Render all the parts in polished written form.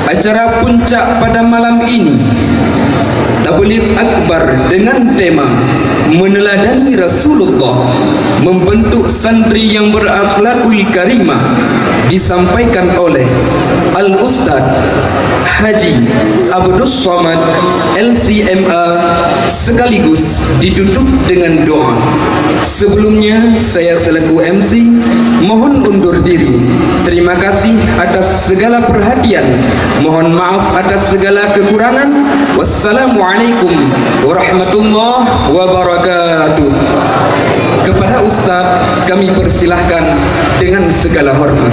acara puncak pada malam ini, Tabligh Akbar dengan tema meneladani Rasulullah, membentuk santri yang berakhlakul karimah, disampaikan oleh Al-Ustaz Haji Abdus Somad LCMA, sekaligus ditutup dengan doa. Sebelumnya saya selaku MC mohon undur diri. Terima kasih atas segala perhatian. Mohon maaf atas segala kekurangan. Wassalamualaikum warahmatullahi wabarakatuh. Kepada Ustaz kami persilahkan dengan segala hormat.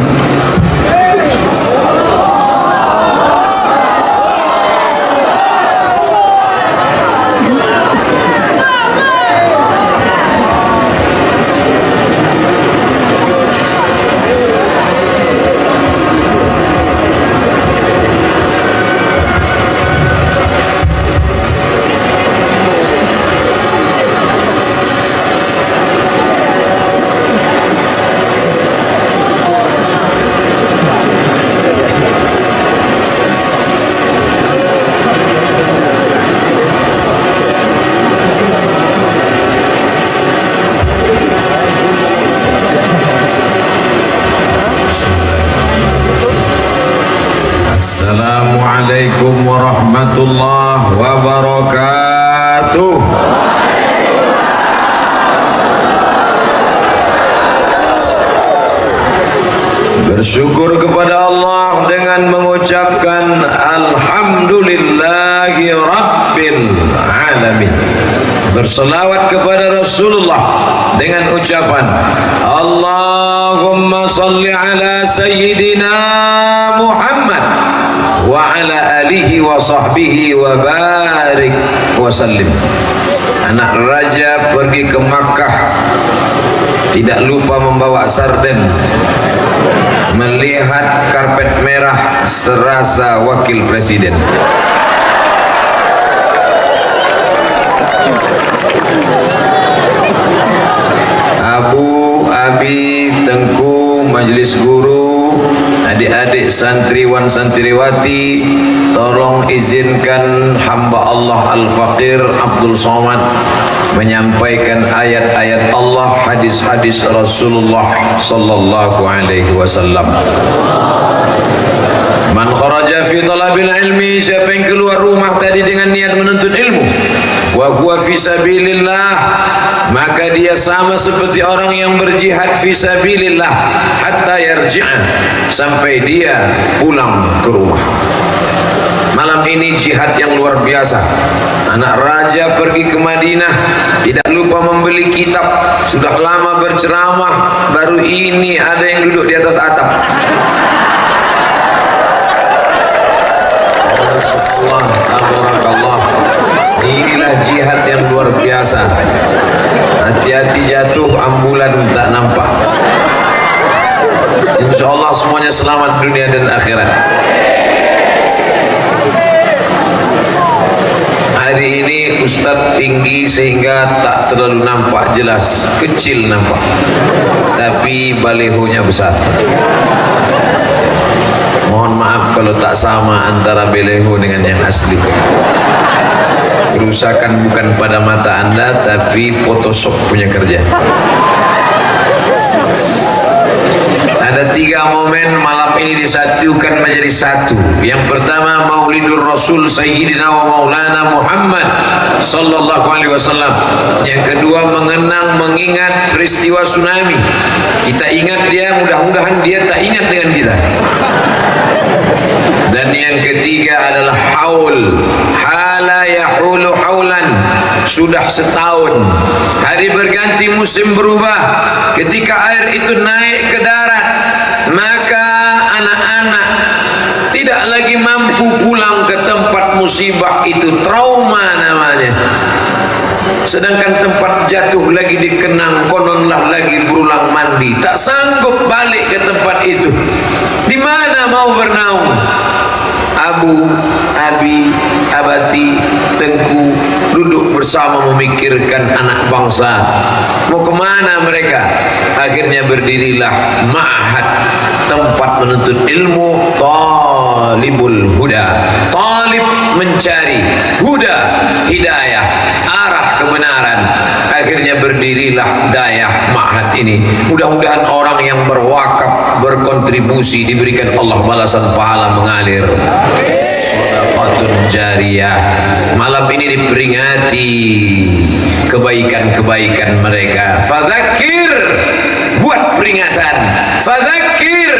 Assalamualaikum warahmatullahi wabarakatuh. Bersyukur kepada Allah dengan mengucapkan Alhamdulillahi Rabbil Alamin. Berselawat kepada Rasulullah dengan ucapan Allahumma salli ala Sayyidina Muhammad wa ala alihi wa sahbihi wa barik wa sallim. Anak raja pergi ke Makkah, tidak lupa membawa sarden. Melihat karpet merah serasa wakil presiden. Abu, Abi, Tengku, majelis guru, adik-adik santriwan santriwati, tolong izinkan hamba Allah Al-Faqir Abdul Somad menyampaikan ayat-ayat Allah, hadis-hadis Rasulullah sallallahu alaihi wasallam. Man kharaja fi talabil ilmi, siapa yang keluar rumah tadi dengan niat menuntut ilmu, wa huwa fi sabilillah, maka dia sama seperti orang yang berjihad fi sabilillah hatta yarji'a, sampai dia pulang ke rumah. Malam ini jihad yang luar biasa. Anak raja pergi ke Madinah, tidak lupa membeli kitab. Sudah lama berceramah, baru ini ada yang duduk di atas atap. Tabarakallah. Inilah jihad yang luar biasa. Hati-hati jatuh, ambulan tak nampak. InsyaAllah semuanya selamat dunia dan akhirat. Hari ini Ustadz tinggi sehingga tak terlalu nampak jelas, kecil nampak, tapi balehonya besar. Mohon maaf kalau tak sama antara baleho dengan yang asli. Kerusakan bukan pada mata Anda, tapi Photoshop punya kerja. Ada 3 momen malam ini disatukan menjadi satu. Yang pertama Maulidur Rasul Sayyidina wa Maulana Muhammad sallallahu alaihi wasallam. Yang kedua mengingat peristiwa tsunami. Kita ingat dia, mudah-mudahan dia tak ingat dengan kita. Dan yang ketiga adalah haul, hala yahulu haulan, sudah setahun. Hari berganti, musim berubah. Ketika air itu naik ke darat, maka anak-anak tidak lagi mampu pulang ke tempat musibah itu, trauma namanya. Sedangkan tempat jatuh lagi dikenang, kononlah lagi berulang mandi, tak sanggup balik ke tempat itu. Di mana mau bernaung? Abu, Abi, Abati, Tengku duduk bersama memikirkan anak bangsa. Mau kemana mereka? Akhirnya berdirilah ma'had, tempat menuntut ilmu, talibul huda, talib mencari huda, hidayah, arah kebenaran. Akhirnya berdirilah dayah ma'had ini. Mudah-mudahan orang yang berwakaf, berkontribusi diberikan Allah balasan pahala mengalir, sedekatun jariyah. Malam ini diperingati kebaikan-kebaikan mereka. Fadzakir, buat peringatan. Fadzakir,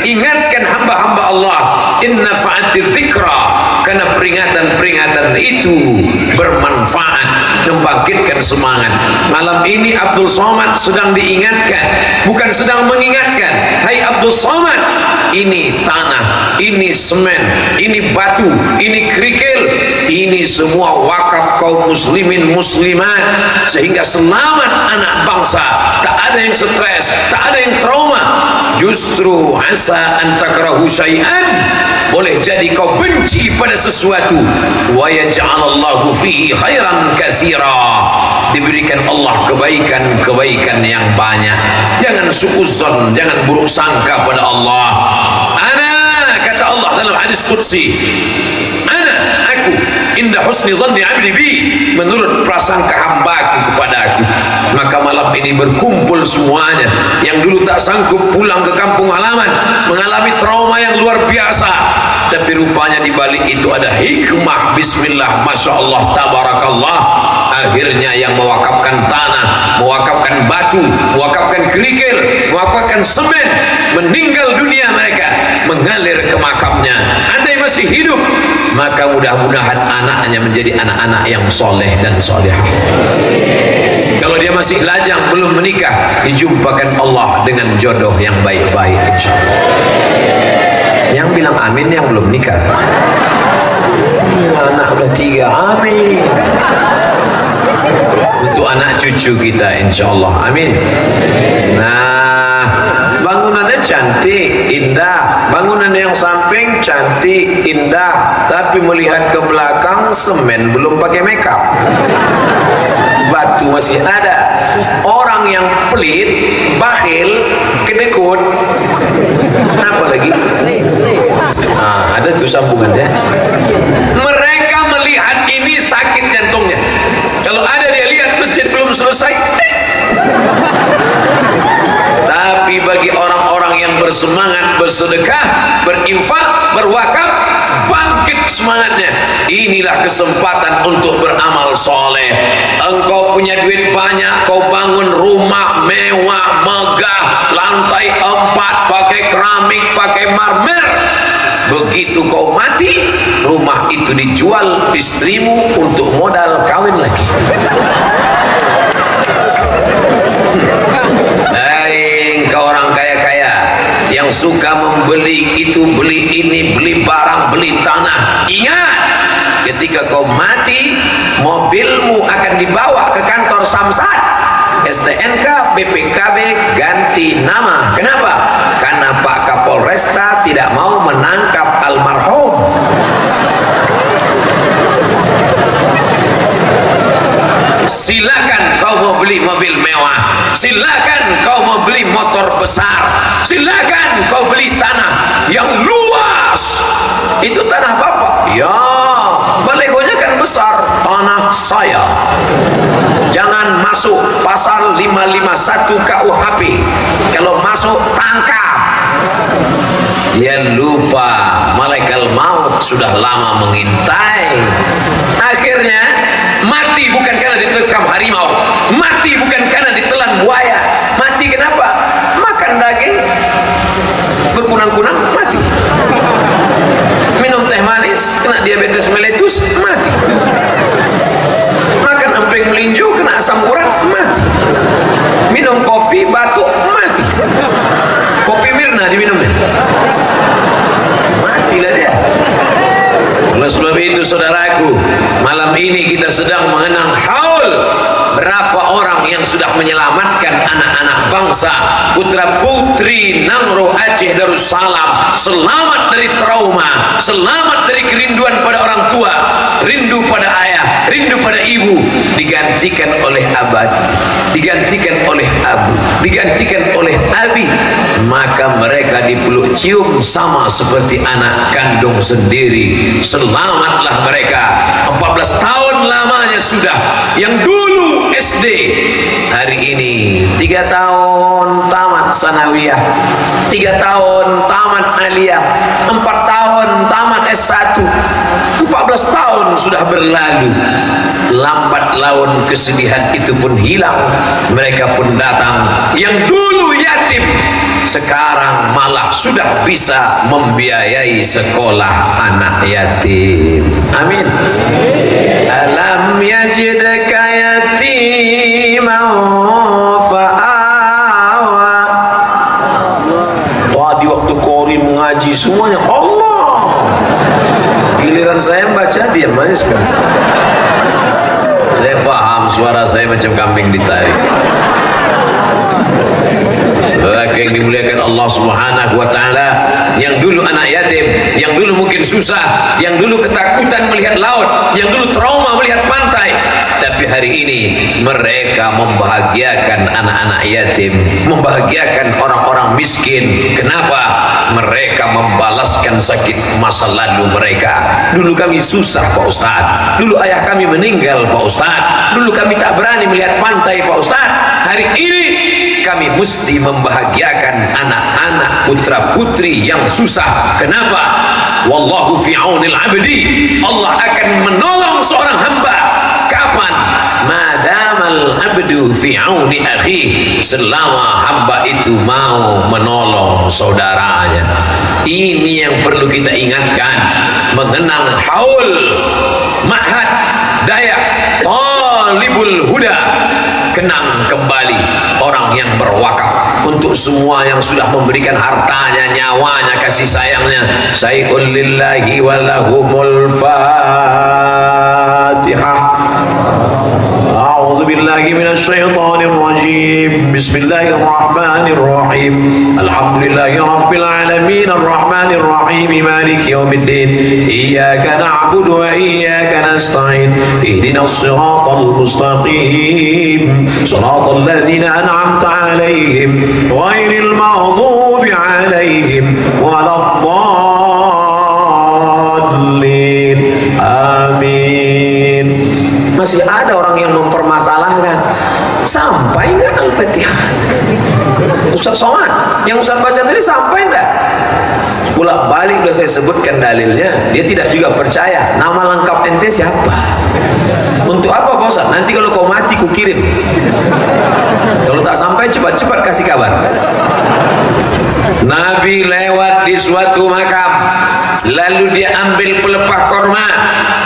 ingatkan hamba-hamba Allah. Inna fa'ati dzikra, karena peringatan-peringatan itu bermanfaat, membangkitkan semangat. Malam ini Abdul Somad sedang diingatkan, bukan sedang mengingatkan. Hai Abdul Somad, ini tanah, ini semen, ini batu, ini kerikil, ini semua wakaf kaum muslimin muslimat, sehingga selamat anak bangsa. Tak ada yang stres, tak ada yang trauma. Justru asa an takrahu syai'an, boleh jadi kau benci pada sesuatu, wa yaj'alallahu fihi khairan katsira, diberikan Allah kebaikan-kebaikan yang banyak. Jangan suudzon, jangan buruk sangka pada Allah. Ana, kata Allah dalam hadis qudsi, ana, aku, inda husni zanni abdi bi, menurut prasangka hambaku kepada aku. Maka malam ini berkumpul semuanya yang dulu tak sanggup pulang ke kampung halaman, mengalami trauma yang luar biasa, tapi rupanya di balik itu ada hikmah. Bismillah, masya Allah, tabarakallah. Akhirnya yang mewakafkan tanah, mewakafkan batu, mewakafkan kerikil, mewakafkan semen, meninggal dunia mereka, mengalir ke makamnya. Ada yang masih hidup, maka mudah-mudahan anaknya menjadi anak-anak yang soleh dan solehah. Kalau dia masih lajang belum menikah, dijumpakan Allah dengan jodoh yang baik-baik, insyaallah. Yang bilang amin yang belum nikah. Anak udah 3, amin. Untuk anak cucu kita, insyaallah, amin. Nah, bangunannya cantik, indah. Bangunan yang samping cantik, indah. Tapi melihat ke belakang, semen belum pakai makeup, batu masih ada. Orang yang pelit, bakhil, kedekut, apa lagi? Ada tuh sambungannya. Mereka melihat ini sakit jantungnya. Kalau ada dia lihat masjid belum selesai, tapi bagi orang-orang yang bersemangat, bersedekah, berinfak, berwakaf, bangkit semangatnya. Inilah kesempatan untuk beramal soleh. Engkau punya duit banyak, kau bangun rumah mewah, megah, lantai 4, pakai keramik, pakai marmer. Begitu kau mati, rumah itu dijual istrimu untuk modal kawin lagi. Kau orang kaya-kaya yang suka membeli itu, beli ini, beli barang, beli tanah. Ingat, ketika kau mati, mobilmu akan dibawa ke kantor Samsat, STNK, BPKB ganti nama. Kenapa? Karena Pak Kapolresta tidak mau menangkap almarhum. Silakan kau mau beli mobil mewah, silakan kau mau beli motor besar, silakan kau beli tanah yang luas. Itu tanah bapak, ya, balehonya kan besar, tanah saya. Jangan masuk pasal 551 KUHP. Kalau masuk tangkap. Dia lupa malaikat maut sudah lama mengintai. Akhirnya mati bukan karena diterkam harimau, mati bukan karena ditelan buaya. Mati kenapa? Makan daging berkunang-kunang, mati. Minum teh manis, kena diabetes meletus, mati. Makan emping melinjo, kena asam urat, mati. Minum kopi batuk, mati. Kopi Mirna diminumnya, matilah dia. Oleh sebab itu saudaraku, malam ini kita sedang mengenang haul. Berapa orang yang sudah menyelamatkan anak-anak bangsa, putra putri Nangro Aceh Darussalam, selamat dari trauma, selamat dari kerinduan pada orang tua, rindu pada ayah, rindu pada ibu, digantikan oleh abad, digantikan oleh abu, digantikan oleh abi, maka mereka dipeluk cium sama seperti anak kandung sendiri. Selamatlah mereka. 14 tahun lamanya sudah. Yang dulu SD, hari ini 3 tahun tamat sanawiyah, 3 tahun tamat aliyah, 4 tahun tamat S1, 14 tahun sudah berlalu. Lambat laun kesedihan itu pun hilang, mereka pun datang. Yang dulu yatim, sekarang malah sudah bisa membiayai sekolah anak yatim. Amin. Alam yajidka yatiman fa'awa. Tadi waktu Qori mengaji semuanya Allah, giliran saya baca diam aja sekarang. Saya paham suara saya macam kambing ditarik. Saudara yang dimuliakan Allah Subhanahu wa taala, yang dulu anak yatim, yang dulu mungkin susah, yang dulu ketakutan melihat laut, yang dulu trauma melihat pantai, tapi hari ini mereka membahagiakan anak-anak yatim, membahagiakan orang-orang miskin. Kenapa? Mereka membalaskan sakit masa lalu mereka. Dulu kami susah Pak Ustaz, dulu ayah kami meninggal Pak Ustaz, dulu kami tak berani melihat pantai Pak Ustaz. Hari ini kami mesti membahagiakan anak-anak putra putri yang susah. Kenapa? Wallahu fi aunil abdi. Allah akan menolong seorang hamba. Kapan? Madamal abdu fi auni akhi, selama hamba itu mau menolong saudaranya. Ini yang perlu kita ingatkan. Mengenang haul ma'had dayah talibul huda, kenang kembali orang yang berwakaf untuk semua yang sudah memberikan hartanya, nyawanya, kasih sayangnya. Sayyul lillahi walahumul fatihah. A'udzu billahi minasy syaithanir rajim. Bismillahirrahmanirrahim. Alhamdulillahi rabbil alamin arrahmanir rahim maliki yaumiddin. Iyyaka na'budu wa iyyaka nasta'in. Ihdinas siratal mustaqim. Siratal ladzina an'amta 'alaihim ghairil maghdubi 'alaihim waladdallin. Amin. Masih ada orang yang mempermasalahkan, sampai enggak Al-Fatihah? Ustaz Somad yang Ustaz baca tadi sampai enggak? Pulak balik sudah saya sebutkan dalilnya, dia tidak juga percaya. Nama lengkap ente siapa? Untuk apa Pak Ustaz? Nanti kalau kau mati ku kirim. Kalau tak sampai cepat-cepat kasih kabar. Nabi lewat di suatu makam, lalu dia ambil pelepah korma,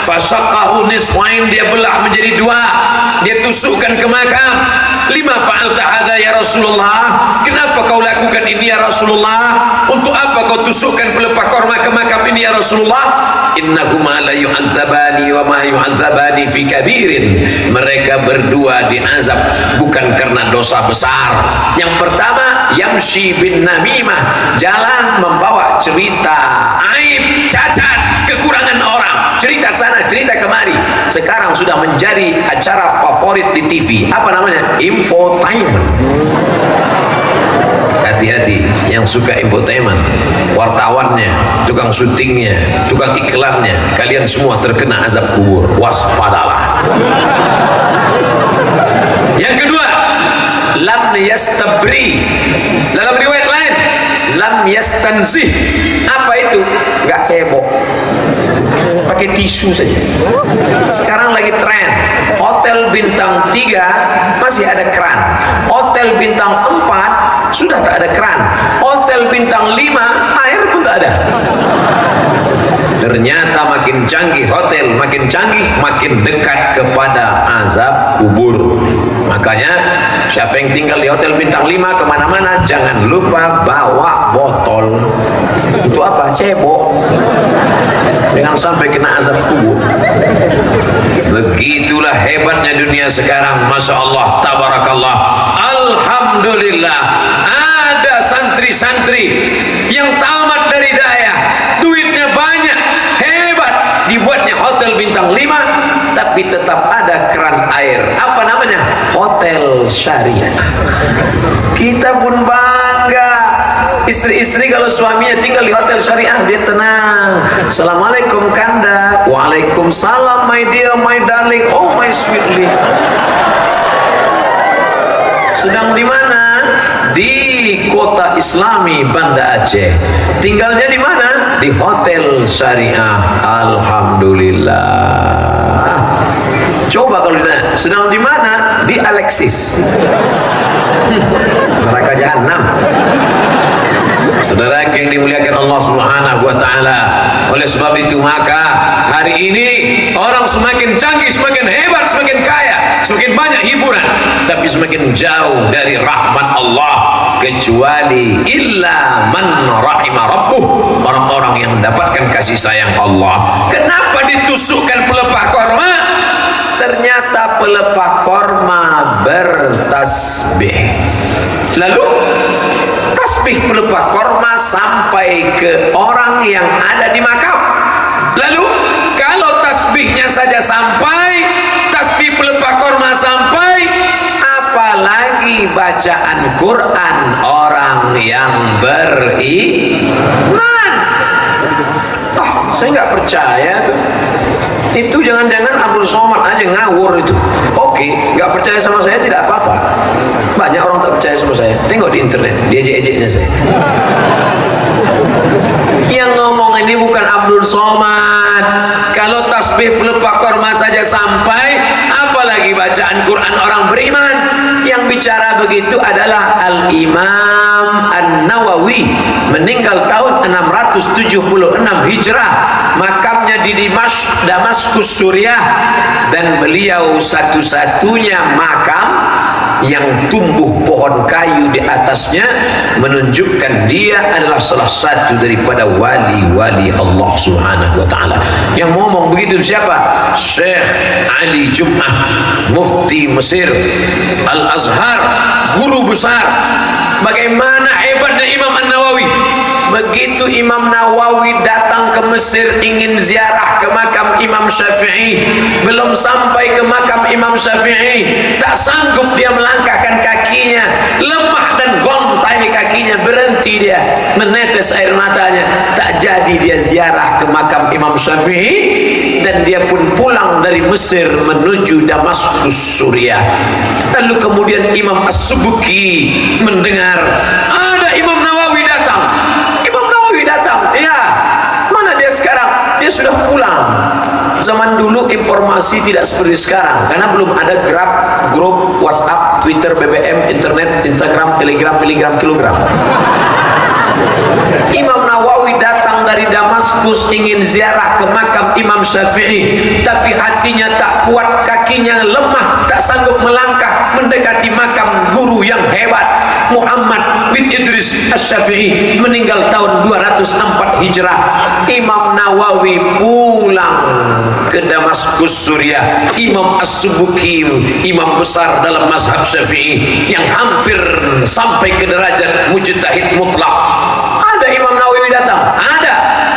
fasaqahu nisfain, dia belah menjadi 2, dia tusukkan ke makam. Lima fa'alta hadza ya Rasulullah, kenapa kau lakukan ini ya Rasulullah? Untuk apa kau tusukkan pelepah korma ke makam ini ya Rasulullah? Innahuma la yu'adzabani wa ma yu'adzabani fi kabirin. Mereka berdua diazab bukan karena dosa besar. Yang pertama, yamshi bin namimah, jalan membawa cerita aib, cacat, kekurangan orang, cerita sana, cerita kemari. Sekarang sudah menjadi acara favorit di TV. Apa namanya? Infotainment. Hati-hati yang suka infotainment, wartawannya, tukang syutingnya, tukang iklannya, kalian semua terkena azab kubur. Waspadalah. Yang kedua, lam yastabri. Dalam riwayat lain, lam yastanzih. Apa itu? Enggak cebok, pakai tisu saja. Sekarang lagi tren, hotel bintang 3 masih ada keran, hotel bintang 4 sudah tak ada keran, hotel bintang 5 air pun tak ada. Ternyata makin canggih hotel, makin canggih, makin dekat kepada azab kubur. Makanya siapa yang tinggal di hotel bintang 5 kemana-mana jangan lupa bawa botol. Untuk apa? Cebok, jangan sampai kena azab kubur. Begitulah hebatnya dunia sekarang. Masya Allah, tabarakallah, alhamdulillah. Ada santri-santri yang tamat dari daya, duitnya banyak, hebat, dibuatnya hotel bintang 5, tapi tapi tetap ada keran air. Apa namanya? Hotel syariah. Kita pun bangga. Istri-istri kalau suaminya tinggal di hotel syariah, dia tenang. Assalamualaikum Kanda. Waalaikumsalam my dear, my darling, oh my sweetly. Sedang di mana? Di kota Islami Banda Aceh. Tinggalnya di mana? Di hotel syariah. Alhamdulillah. Coba kalau ditanya, sedang di mana? Di Alexis. Neraka jahanam. Saudara yang dimuliakan Allah Subhanahu wa taala. Oleh sebab itu maka hari ini orang semakin canggih, semakin hebat, semakin kaya, semakin banyak hiburan, tapi semakin jauh dari rahmat Allah, kecuali illa man rahima rabbuh, orang-orang yang mendapatkan kasih sayang Allah. Kenapa ditusukkan pelepah korma? Ternyata pelepah korma bertasbih. Lalu tasbih pelepah korma sampai ke orang yang ada di makam. Lalu kalau tasbihnya saja sampai, tasbih pelepah korma sampai, apalagi bacaan Quran orang yang beriman. Saya nggak percaya tuh. Itu jangan-jangan Abdul Somad aja ngawur itu. Oke, nggak percaya sama saya tidak apa-apa. Banyak orang tak percaya sama saya. Tengok di internet, dia ejek-ejeknya saya. Yang ngomong ini bukan Abdul Somad. Kalau tasbih pelepah korma saja sampai, apalagi bacaan Quran orang beriman. Yang bicara begitu adalah Al-Imam An-Nawawi, meninggal tahun 676 Hijrah. Makamnya di Damaskus, Suriah, dan beliau satu-satunya makam yang tumbuh pohon kayu di atasnya, menunjukkan dia adalah salah satu daripada wali-wali Allah Subhanahu wa taala. Yang ngomong begitu siapa? Syekh Ali Jum'ah, mufti Mesir, Al-Azhar, guru besar. Bagaimana hebatnya Imam An-Nawawi. Begitu Imam Nawawi datang ke Mesir ingin ziarah ke makam Imam Syafi'i, belum sampai ke makam Imam Syafi'i, tak sanggup dia melangkahkan kakinya, lemah dan gontai kakinya, berhenti dia, menetes air matanya, tak jadi dia ziarah ke makam Imam Syafi'i, dan dia pun pulang dari Mesir menuju Damaskus, Suriah. Lalu kemudian Imam As-Subuki mendengar ada Imam Nawawi datang. Ya, mana dia sekarang? Dia sudah pulang. Zaman dulu informasi tidak seperti sekarang, karena belum ada grup WhatsApp, Twitter, BBM, internet, Instagram, Telegram, miligram, kilogram. Imam Nawawi datang dari Damaskus ingin ziarah ke makam Imam Syafi'i, tapi hatinya tak kuat, kakinya lemah, tak sanggup melangkah mendekati makam guru yang hebat, Muhammad bin Idris Asy-Syafi'i, meninggal tahun 204 Hijrah. Imam Nawawi pulang ke Damaskus, Suriah. Imam As-Subuki, imam besar dalam mazhab Syafi'i yang hampir sampai ke derajat mujtahid mutlak. Ada Imam Nawawi datang? Ada.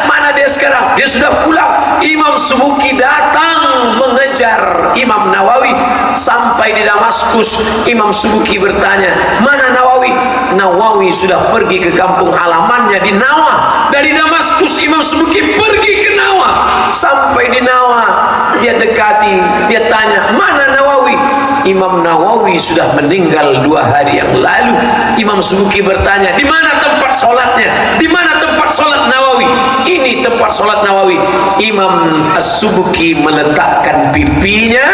Mana dia sekarang? Dia sudah pulang. Imam Subuki datang mengejar Imam Nawawi sampai di Damaskus. Imam Subuki bertanya, mana Nawawi? Nawawi sudah pergi ke kampung halamannya di Nawa. Dari Damaskus Imam Subuki pergi ke Nawa. Sampai di Nawa dia dekati, dia tanya, mana Nawawi? Imam Nawawi sudah meninggal 2 hari yang lalu. Imam Subuki bertanya, di mana tempat sholatnya? Di mana tempat sholat Nawawi? Ini tempat sholat Nawawi. Imam As-Subuki meletakkan pipinya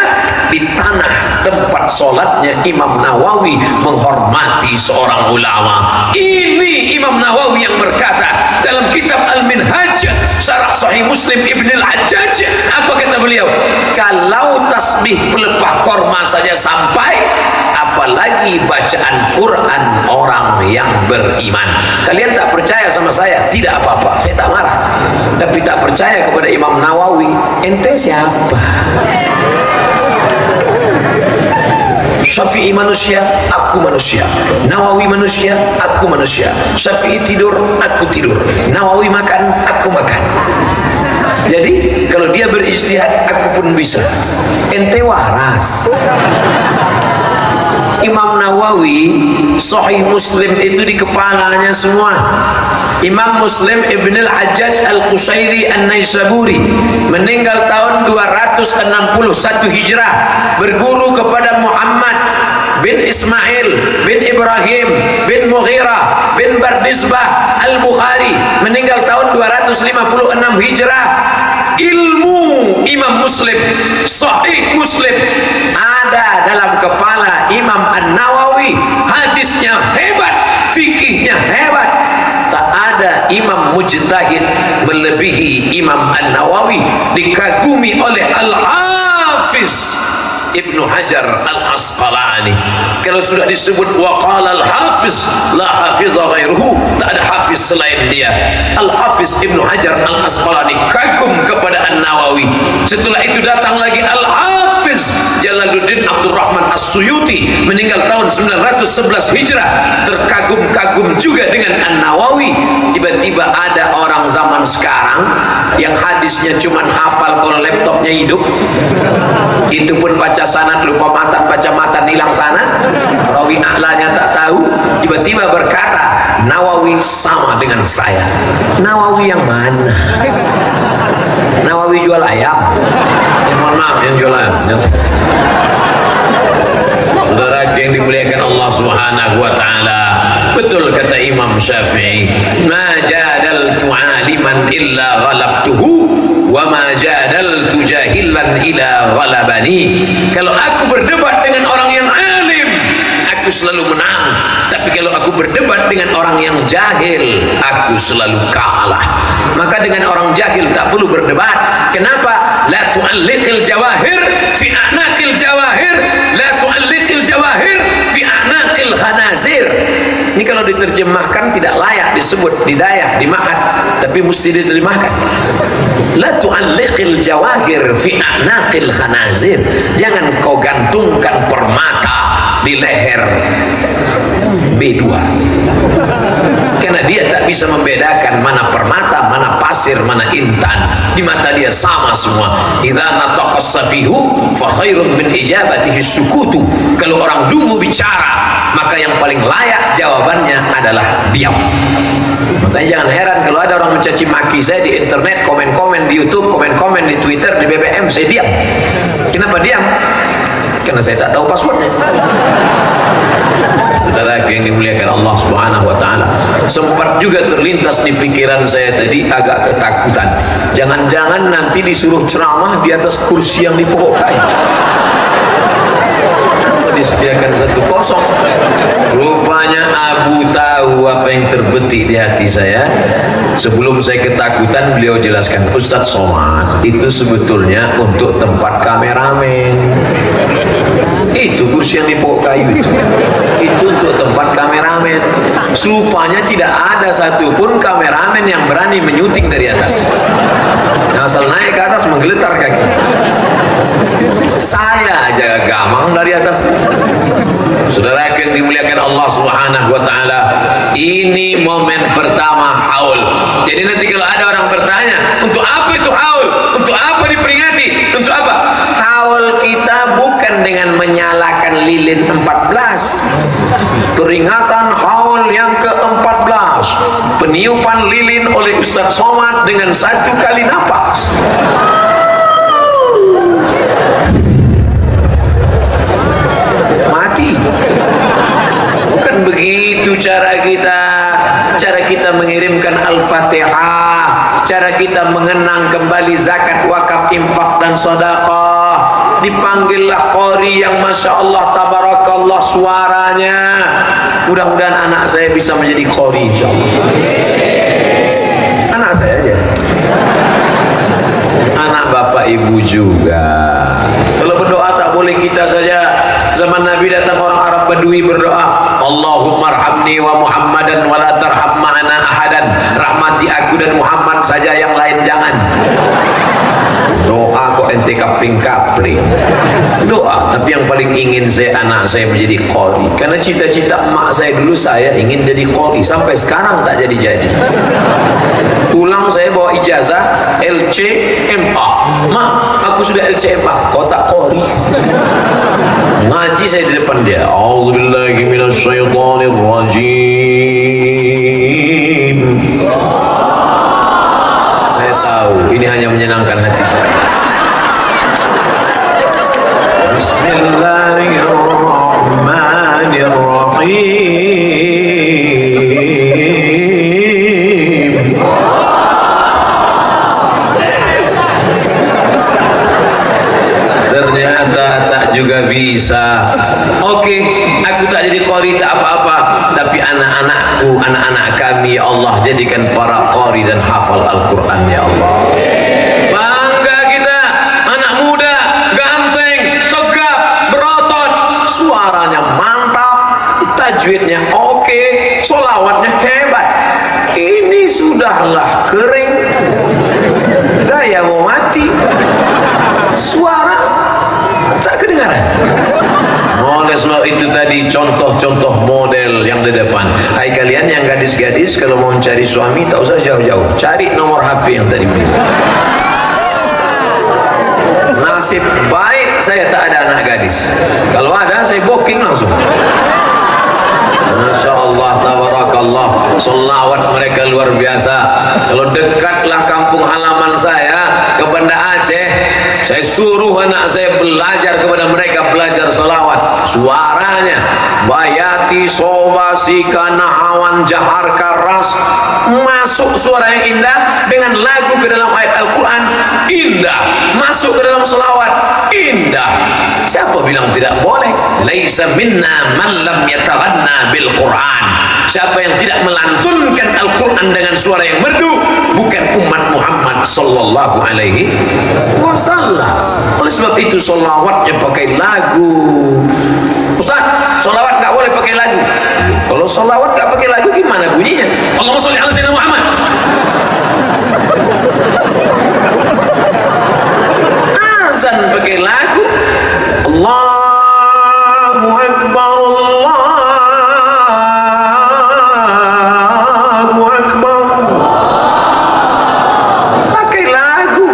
di tanah tempat sholatnya Imam Nawawi, menghormati seorang ulama. Ini Imam Nawawi yang berkata dalam kitab Al-Minhaj Syarah Sahih Muslim Ibn Al-Hajjaj, apa kata beliau? Kalau tasbih pelepah korma saja sampai, apalagi bacaan Quran orang yang beriman. Kalian tak percaya sama saya? Tidak apa-apa, saya tak marah. Tapi tak percaya kepada Imam Nawawi, ente siapa? Syafi'i manusia, aku manusia. Nawawi manusia, aku manusia. Syafi'i tidur, aku tidur. Nawawi makan, aku makan. Jadi kalau dia berijtihad, aku pun bisa. Ente waras. Imam Nawawi Sahih Muslim itu di kepalanya semua. Imam Muslim Ibn al-Hajjaj al-Qusairi an-Naisaburi meninggal tahun 261 Hijrah, berguru kepada Muhammad bin Ismail bin Ibrahim bin Mughirah bin Bardizbah al-Bukhari, meninggal tahun 256 Hijrah. Ilmu Imam Muslim, Sahih Muslim ada dalam kepala Imam An-Nawawi. Hadisnya hebat, fikihnya hebat. Tak ada imam mujtahid melebihi Imam An-Nawawi, dikagumi oleh Al-Hafiz Ibnu Hajar Al-Asqalani. Kalau sudah disebut waqala al-hafiz la hafiza ghairuhu, tak ada hafiz selain dia. Al-Hafiz Ibnu Hajar Al-Asqalani kagum kepada An-Nawawi. Setelah itu datang lagi Al-Hafiz Jalaluddin Abdurrahman As-Suyuti, meninggal tahun 911 Hijrah, terkagum-kagum juga dengan An-Nawawi. Tiba-tiba ada orang zaman sekarang yang hadisnya cuman hafal kalau laptopnya hidup, itu pun baca sanad lupa matan, baca matan hilang sanad, rawi a'lanya tak tahu. Tiba-tiba berkata Nawawi sama dengan saya. Nawawi yang mana? Nawawi jual ayam? Mohon maaf, yang jual ayam. Saudara yang dimuliakan Allah Subhanahu wa taala, betul kata Imam Syafi'i, ma jadaltu aliman illa ghalabtuhu wa ma jadaltu jahilan illa ghalabani. Kalau aku berdebat dengan orang yang alim, aku selalu menang. Tapi kalau aku berdebat dengan orang yang jahil, aku selalu kalah. Maka dengan orang jahil tak perlu berdebat. Kenapa? La tu'alliqil jawahir fi a'naqil jawahir, la tu'alliqil jawahir fi a'naqil khanazir. Ini kalau diterjemahkan tidak layak disebut di dayah, di ma'had, tapi mesti diterjemahkan. La tu'alliqil jawahir fi a'naqil khanazir. Jangan kau gantungkan permata di leher B2, karena dia tak bisa membedakan mana permata, mana pasir, mana intan. Di mata dia sama semua. Idza nataqa safihu fa khairun min ijabatihi sukutu. Kalau orang dungu bicara, maka yang paling layak jawabannya adalah diam. Makanya jangan heran kalau ada orang mencaci maki saya di internet, komen-komen di YouTube, komen-komen di Twitter, di BBM, saya diam. Kenapa diam? Karena saya tak tahu passwordnya. Saudara yang dimuliakan Allah Subhanahu wa taala, sempat juga terlintas di pikiran saya tadi agak ketakutan. Jangan-jangan nanti disuruh ceramah di atas kursi yang di pokok kayu. Disediakan 1-0. Rupanya Abu tahu apa yang terbetik di hati saya. Sebelum saya ketakutan, beliau jelaskan, Ustadz Somad, itu sebetulnya untuk tempat kameramen. Itu kursi yang di pokok kayu itu untuk tempat kameramen, supaya tidak ada satupun kameramen yang berani menyuting dari atas. Asal naik ke atas menggeletar kaki. Saya aja gamang dari atas. Saudara yang dimuliakan Allah Subhanahu wa taala, ini momen pertama haul. Jadi nanti kalau ada orang bertanya, untuk apa itu haul? Untuk apa diperingati? Untuk apa? Haul kita bukan dengan menyalakan lilin 14. Peringatan haul yang ke-14, peniupan lilin oleh Ustadz Somad dengan 1 kali napas. Mati. Bukan begitu cara kita mengirimkan Al-Fatihah, cara kita mengenang kembali zakat, wakaf, infak dan sedekah. Dipanggillah qori yang masya Allah tabarakallah suaranya. Mudah-mudahan anak saya bisa menjadi qori insyaallah. Anak saya aja, anak bapak ibu juga. Kalau berdoa tak boleh kita saja. Zaman Nabi datang orang Arab Badui berdoa, Allahumma arhamni wa Muhammadan wa la tarham ma'ana ahadan. Rahmati aku dan Muhammad saja, yang lain jangan. Doa kok kok ente kapling-kapling. Doa, tapi yang paling ingin anak saya menjadi qori. Karena cita-cita emak saya dulu, saya ingin jadi qori. Sampai sekarang tak jadi-jadi. Pulang saya bawa ijazah LCMA. Mak, aku sudah LCMA. Kau tak qori. Ngaji saya di depan dia. A'udzubillahi minasyaitonirrajim. Saya tahu ini hanya menyenangkan hati saya. Bismillahirrahmanirrahim. Ternyata tak juga bisa. Oke, aku tak jadi qori tak apa-apa, tapi anak-anakku, anak-anak kami ya Allah, jadikan para qori dan hafal Al-Quran ya Allah. Bangga kita, anak muda, ganteng, tegap, berotot, suaranya mantap, tajwidnya oke, solawatnya hebat. Ini sudahlah kering, gaya mau mati, suara tak kedengaran. Oleh sebab itu tadi contoh-contoh model yang di depan. Hai kalian yang gadis-gadis, kalau mau cari suami tak usah jauh-jauh, cari nomor HP yang tadi beli. Nasib baik saya tak ada anak gadis. Kalau ada saya booking langsung. Masya Allah, tabarakallah, selawat mereka luar biasa. Kalau dekatlah kampung halaman saya ke Banda Aceh, saya suruh anak saya belajar kepada mereka, belajar selawat. Suaranya bayati, sobasika, nahawan, jahar, karas, masuk suara yang indah dengan lagu ke dalam ayat Al-Quran, indah. Masuk ke dalam selawat, indah. Siapa bilang tidak boleh? Laisa minna man lam yataghanna bil Quran. Siapa yang tidak melantunkan Al-Quran dengan suara yang merdu, bukan umat Muhammad sallallahu alaihi wasallam. Oleh sebab itu solawatnya pakai lagu. Ustaz, solawat nggak boleh pakai lagu. Kalau solawat nggak pakai lagu gimana bunyinya? Allahumma sholli ala sayyidina Muhammad. Azan pakai lagu. Allahu Akbar, Allahu Akbar. Pakai lagu.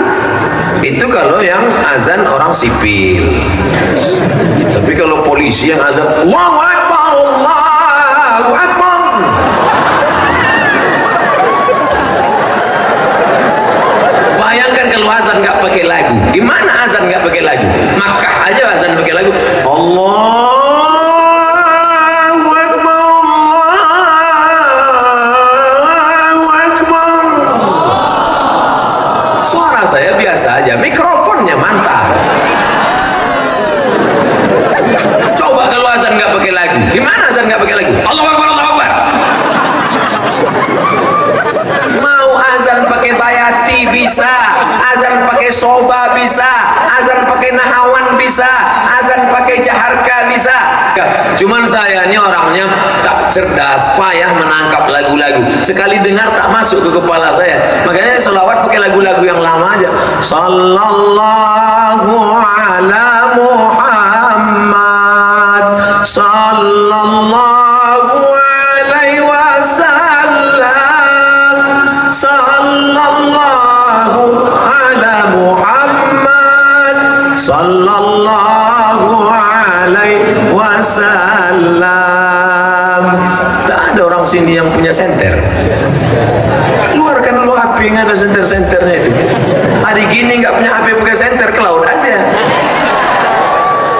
Itu kalau yang azan orang sipil. Tapi kalau polisi yang azan Allahu Akbar, Allahu Akbar, bayangkan kalau azan nggak pakai lagu. Gimana azan nggak pakai lagu? Makkah aja azan pakai lagu. Allahu Akbar, Allahu Akbar. Suara saya biasa aja, mikrofonnya mantap. Coba kalau azan nggak pakai lagu, gimana azan nggak pakai lagu? Allahu Akbar, Allahu Akbar. Mau azan pakai bayati bisa, azan pakai soba bisa, azan pakai nahawan bisa, azan pakai jaharka bisa. Cuman saya ini orangnya tak cerdas, payah menangkap lagu-lagu. Sekali dengar tak masuk ke kepala saya. Makanya selawat pakai lagu-lagu yang lama aja. Sallallahu ala Muhammad, sallallahu alaihi wasallam, sallallahu ala Muhammad, sallallahu alaihi wasallam. Tak ada orang sini yang punya senter. Keluarkan dulu HP yang ada senter-senternya itu. Hari gini nggak punya HP pakai senter, ke laut aja.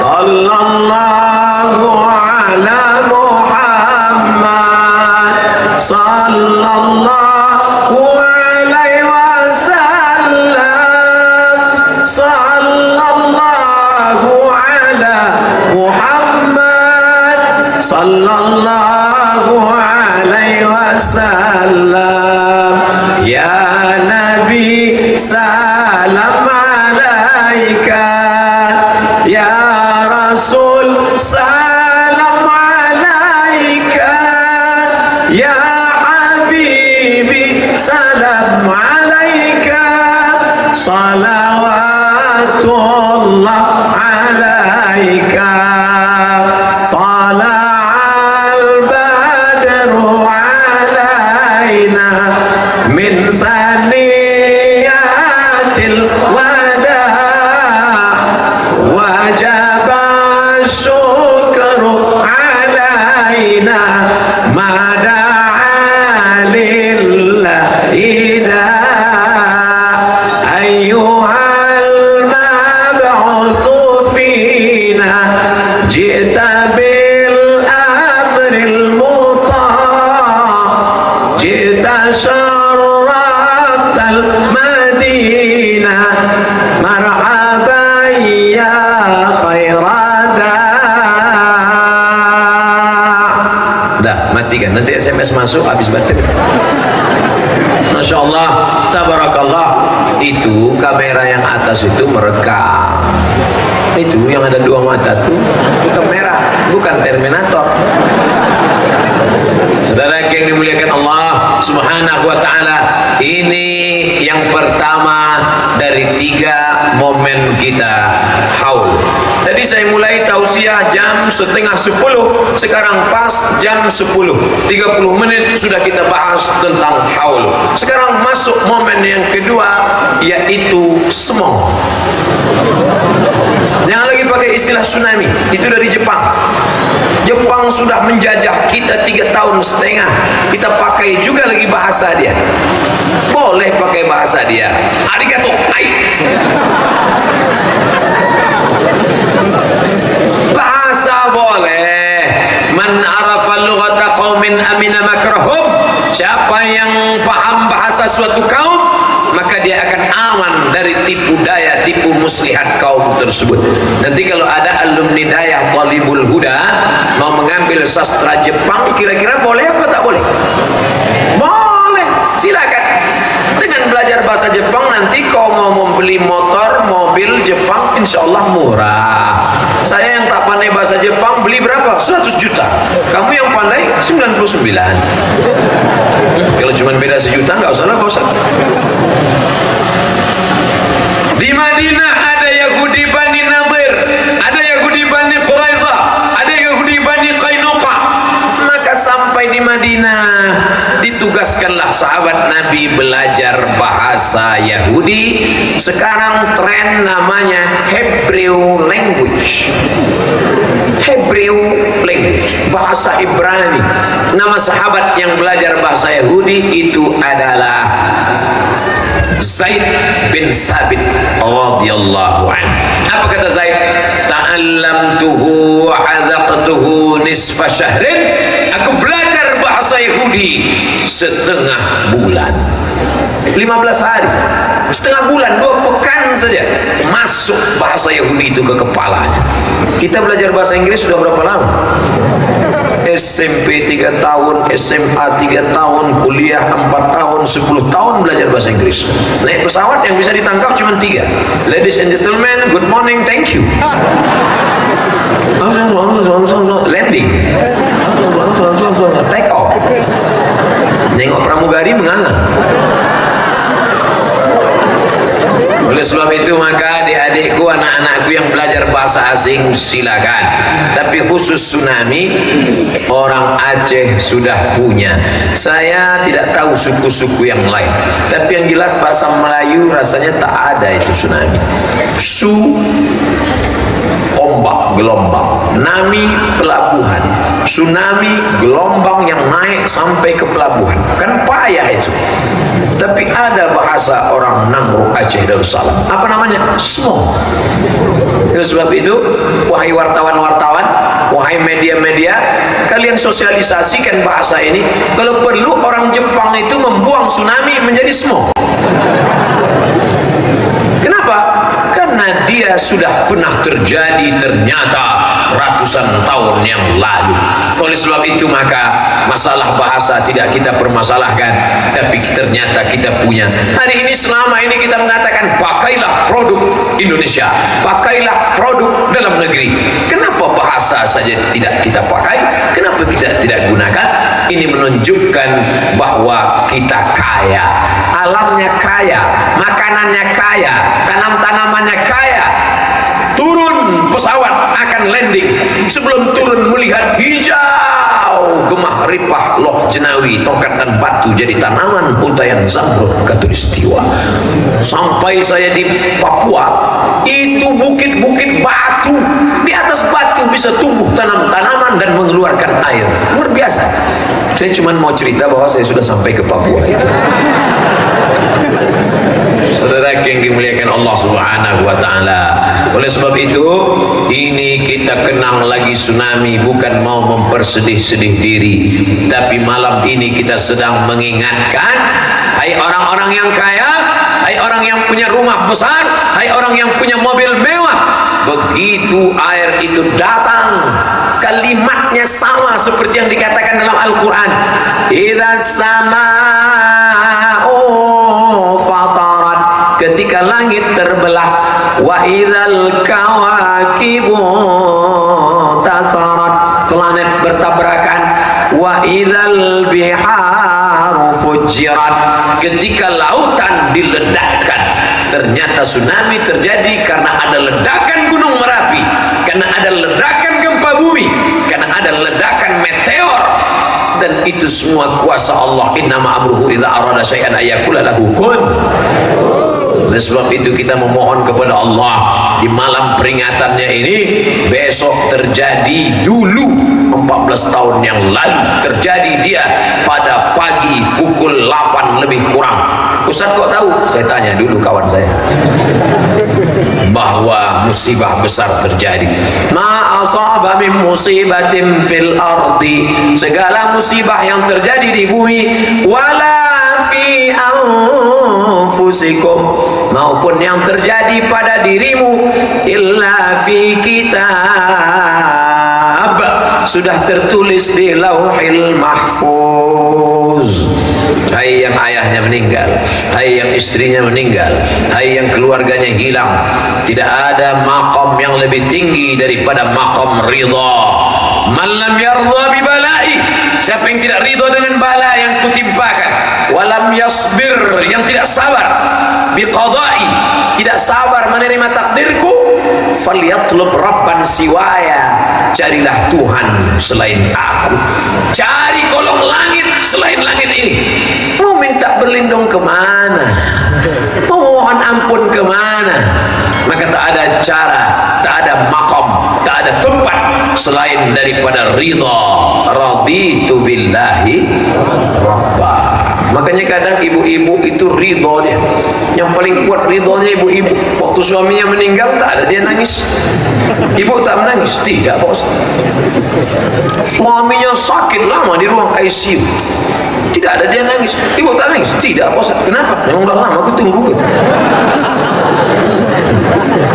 Sallallahu ala Muhammad, sallallahu alaihi wasallam, sallallahu ala Muhammad, sallallahu alaihi wasallam. Ya Nabi salam alaika, ya Rasul salam alaika, ya Habibi salam alaika, salawatullah الله عليك طلع البدر علينا من ثنيات الوداع وجب الشكر علينا ما دعا لله أيها المبعوث فينا جئت بالأمر المطاع جئت شرفت المدينة مرحبا يا خير dah matikan, nanti SMS masuk habis baterai. Masya Allah, tabarakallah. Itu kamera yang atas itu merekam. Itu yang ada dua mata tuh itu kamera, bukan Terminator. Saudara yang dimuliakan Allah Subhanahu wa ta'ala, ini yang pertama dari 3 momen kita haul. Tadi saya mulai tausiah jam 9:30, sekarang pas jam 10:30 sudah kita bahas tentang haul. Sekarang masuk momen yang kedua, yaitu semong. Jangan lagi pakai istilah tsunami, itu dari Jepang. Jepang sudah menjajah kita 3,5 tahun, kita pakai juga lagi bahasa dia. Boleh pakai bahasa dia, arigato, ai. Bahasa boleh. Man arafa lughata qaumin amina makrahum. Siapa yang paham bahasa suatu kaum, maka dia akan aman dari tipu daya, tipu muslihat kaum tersebut. Nanti kalau ada alumni daya Talibul Huda mau mengambil sastra Jepang, kira-kira boleh apa tak boleh? Boleh, silakan. Dengan belajar bahasa Jepang, nanti kau mau membeli motor, mobil Jepang, insya Allah murah. Saya yang tak pandai bahasa Jepang, beli berapa? 100 juta. Kamu yang pandai 99. Kalau cuma beda sejuta, nggak usah lah Pak Ustaz. Di Madinah ada Yahudi Bani Nadir, ada Yahudi Bani Quraizah, ada Yahudi Bani Qainuqa. Maka sampai di Madinah, ditugaskanlah sahabat Nabi belajar bahasa Yahudi. Sekarang tren namanya Hebrew language. Hebrew language, bahasa Ibrani. Nama sahabat yang belajar bahasa Yahudi itu adalah Zaid bin Sabit radhiyallahu anhu. Apa kata Zaid? Ta'allamtuhu wa 'adaqtuhu nisfa syahrin. Aku belajar bahasa Yahudi setengah bulan. 15 hari, setengah bulan, 2 pekan saja masuk bahasa Yahudi itu ke kepalanya. Kita belajar bahasa Inggris sudah berapa lama? SMP 3 tahun, SMA 3 tahun, kuliah 4 tahun, 10 tahun belajar bahasa Inggris. Naik pesawat yang bisa ditangkap cuma 3. Ladies and gentlemen, good morning, thank you. Landing, take off. Nengok pramugari menganga. Oleh sebab itu maka adik-adikku, anak-anakku yang belajar bahasa asing silakan. Tapi khusus tsunami, orang Aceh sudah punya. Saya tidak tahu suku-suku yang lain. Tapi yang jelas bahasa Melayu rasanya tak ada itu tsunami. Su, ombak, gelombang. Nami, pelabuhan. Tsunami, gelombang yang naik sampai ke pelabuhan. Kan payah itu. Tapi ada bahasa orang Nangruk Aceh Darussalam. Apa namanya? Semong. Oleh sebab itu, wahai wartawan-wartawan, wahai media-media, kalian sosialisasikan bahasa ini. Kalau perlu orang Jepang itu membuang tsunami menjadi semong. Kenapa? Karena dia sudah pernah terjadi ternyata ratusan tahun yang lalu. Oleh sebab itu maka masalah bahasa tidak kita permasalahkan, tapi ternyata kita punya. Hari ini selama ini kita mengatakan pakailah produk Indonesia, pakailah produk dalam negeri. Kenapa bahasa saja tidak kita pakai? Kenapa kita tidak gunakan? Ini menunjukkan bahwa kita kaya, alamnya kaya, makanannya kaya, tanam-tanamannya kaya. Turun pesawat akan landing, sebelum turun melihat hijau gemah ripah loh jenawi, tongkat dan batu jadi tanaman untayan zamrud katulistiwa. Sampai saya di Papua, itu bukit-bukit batu, di atas batu bisa tumbuh tanam-tanaman dan mengeluarkan air, luar biasa. Saya cuma mau cerita bahwa saya sudah sampai ke Papua itu. Saudara yang dimuliakan Allah Subhanahu wa taala. Oleh sebab itu, ini kita kenang lagi tsunami, bukan mau mempersedih-sedih diri, tapi malam ini kita sedang mengingatkan, hai orang-orang yang kaya, hai orang yang punya rumah besar, hai orang yang punya mobil mewah, begitu air itu datang, kalimatnya sama seperti yang dikatakan dalam Al-Quran, idza sama'u fatarat, ketika langit terbelah, wa idzal kawakibu tasarat, planet bertabrakan, wa idzal biharu fujirat, ketika lautan diledakkan. Ternyata tsunami terjadi karena ada ledakan gunung Merapi, karena ada ledakan gempa bumi, karena ada ledakan meteor. Dan itu semua kuasa Allah. Innama amruhu idza arada syai'an ayyakula lahu kun. Oleh sebab itu kita memohon kepada Allah di malam peringatannya ini, besok terjadi dulu 14 tahun yang lalu, terjadi dia pada pagi pukul 8 lebih kurang. Ustaz kok tahu? Saya tanya dulu kawan saya, bahwa musibah besar terjadi. Ma asaba min musibatin fil ardi, segala musibah yang terjadi di bumi, wala fi anfusikum, maupun yang terjadi pada dirimu, illa fi kitab, sudah tertulis di Lauhil Mahfuz. Hai yang ayahnya meninggal, hai yang istrinya meninggal, hai yang keluarganya hilang, tidak ada maqam yang lebih tinggi daripada maqam ridha. Man lam yardha bi balai, siapa yang tidak ridha dengan bala yang kutimpakan, walam yasbir, yang tidak sabar, bi qada'i, tidak sabar menerima takdirku, falyatlub rabban siwaya, carilah Tuhan selain aku, cari kolong langit selain langit ini. Mau minta berlindung kemana? Mau mohon ampun kemana? Maka tak ada cara, tak ada makom, tak ada tempat selain daripada ridha. Raditu billahi rabba. Makanya kadang ibu-ibu itu ridho dia, yang paling kuat ridhonya ibu-ibu. Waktu suaminya meninggal tak ada dia nangis. Ibu tak menangis? Tidak, bos. Suaminya sakit lama di ruang ICU, tidak ada dia nangis. Ibu tak nangis? Tidak, bos. Kenapa? Memang udah lama aku tunggu.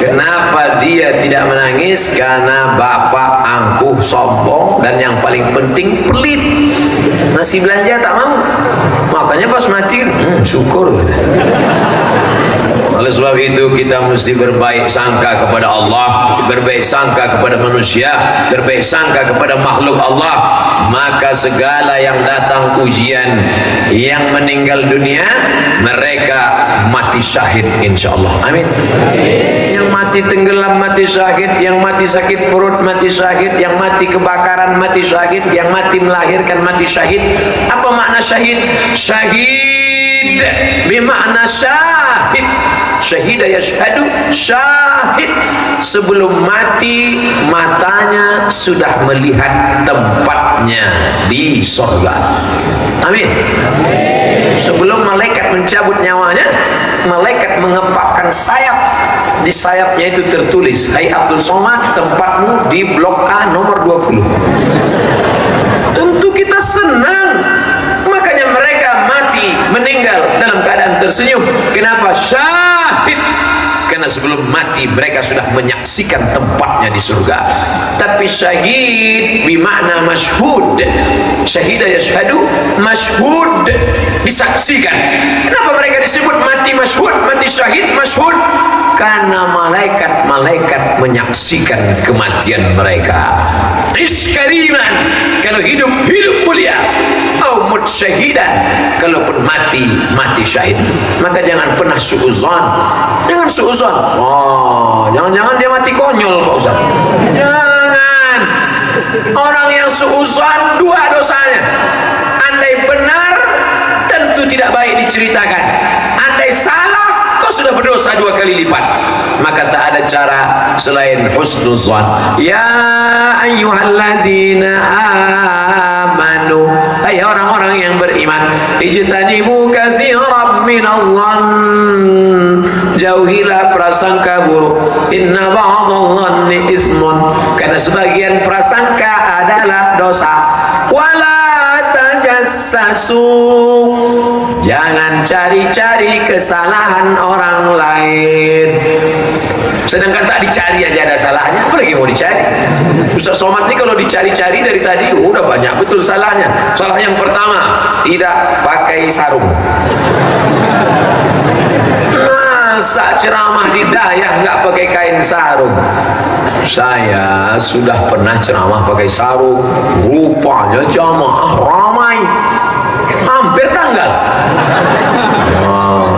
Kenapa dia tidak menangis? Karena bapak angkuh, sombong, dan yang paling penting pelit. Nasi belanja tak mau. Makanya pas mati, syukur. Oleh sebab itu kita mesti berbaik sangka kepada Allah, berbaik sangka kepada manusia, berbaik sangka kepada makhluk Allah. Maka segala yang datang ujian, yang meninggal dunia, mereka mati syahid insyaallah. Amin. Yang mati tenggelam mati syahid, yang mati sakit perut mati syahid, yang mati kebakaran mati syahid, yang mati melahirkan mati syahid. Apa makna syahid? Syahid bermakna syahid. Syahid yashhadu, syahid, sebelum mati matanya sudah melihat tempatnya di surga. Amin. Sebelum malaikat mencabut nyawanya, malaikat mengepakkan sayap. Di sayapnya itu tertulis, hai Abdul Somad, tempatmu di blok A nomor 20. Tentu kita senang. Makanya mereka mati, meninggal dalam keadaan tersenyum. Kenapa? Syahid. Karena sebelum mati mereka sudah menyaksikan tempatnya di surga. Tapi syahid bermakna masyhud. Syahid yashhadu, masyhud, disaksikan. Kenapa mereka disebut mati masyhud, mati syahid masyhud? karena malaikat-malaikat menyaksikan kematian mereka. Iskariman, kalau hidup mulia. Au mut syahidan, kalaupun mati syahid. Maka jangan pernah suuzon. Jangan suuzon. Oh, jangan-jangan dia mati konyol Pak Ustaz. Jangan. Orang yang suuzon dua dosanya. Andai benar tentu tidak baik diceritakan. Andai salah kau sudah berdosa 2 kali lipat. Maka tak ada cara selain husnuzan. Ya ayyuhallazina amanu, hai orang-orang yang beriman, ijtanibu katsiran minadh-dhann, jauhilah prasangka buruk. Inna ba'dadh-dhanni ismun, karena sebagian prasangka adalah dosa. Wala tajassasu, jangan cari-cari kesalahan orang lain. Sedangkan tak dicari aja ada salahnya, apalagi mau dicari. Ustaz Somad ini kalau dicari-cari dari tadi udah banyak betul salahnya. Salah yang pertama, tidak pakai sarung. Masa ceramah di dayah nggak pakai kain sarung? Saya sudah pernah ceramah pakai sarung, rupanya jamaah ramai, hampir tanggal.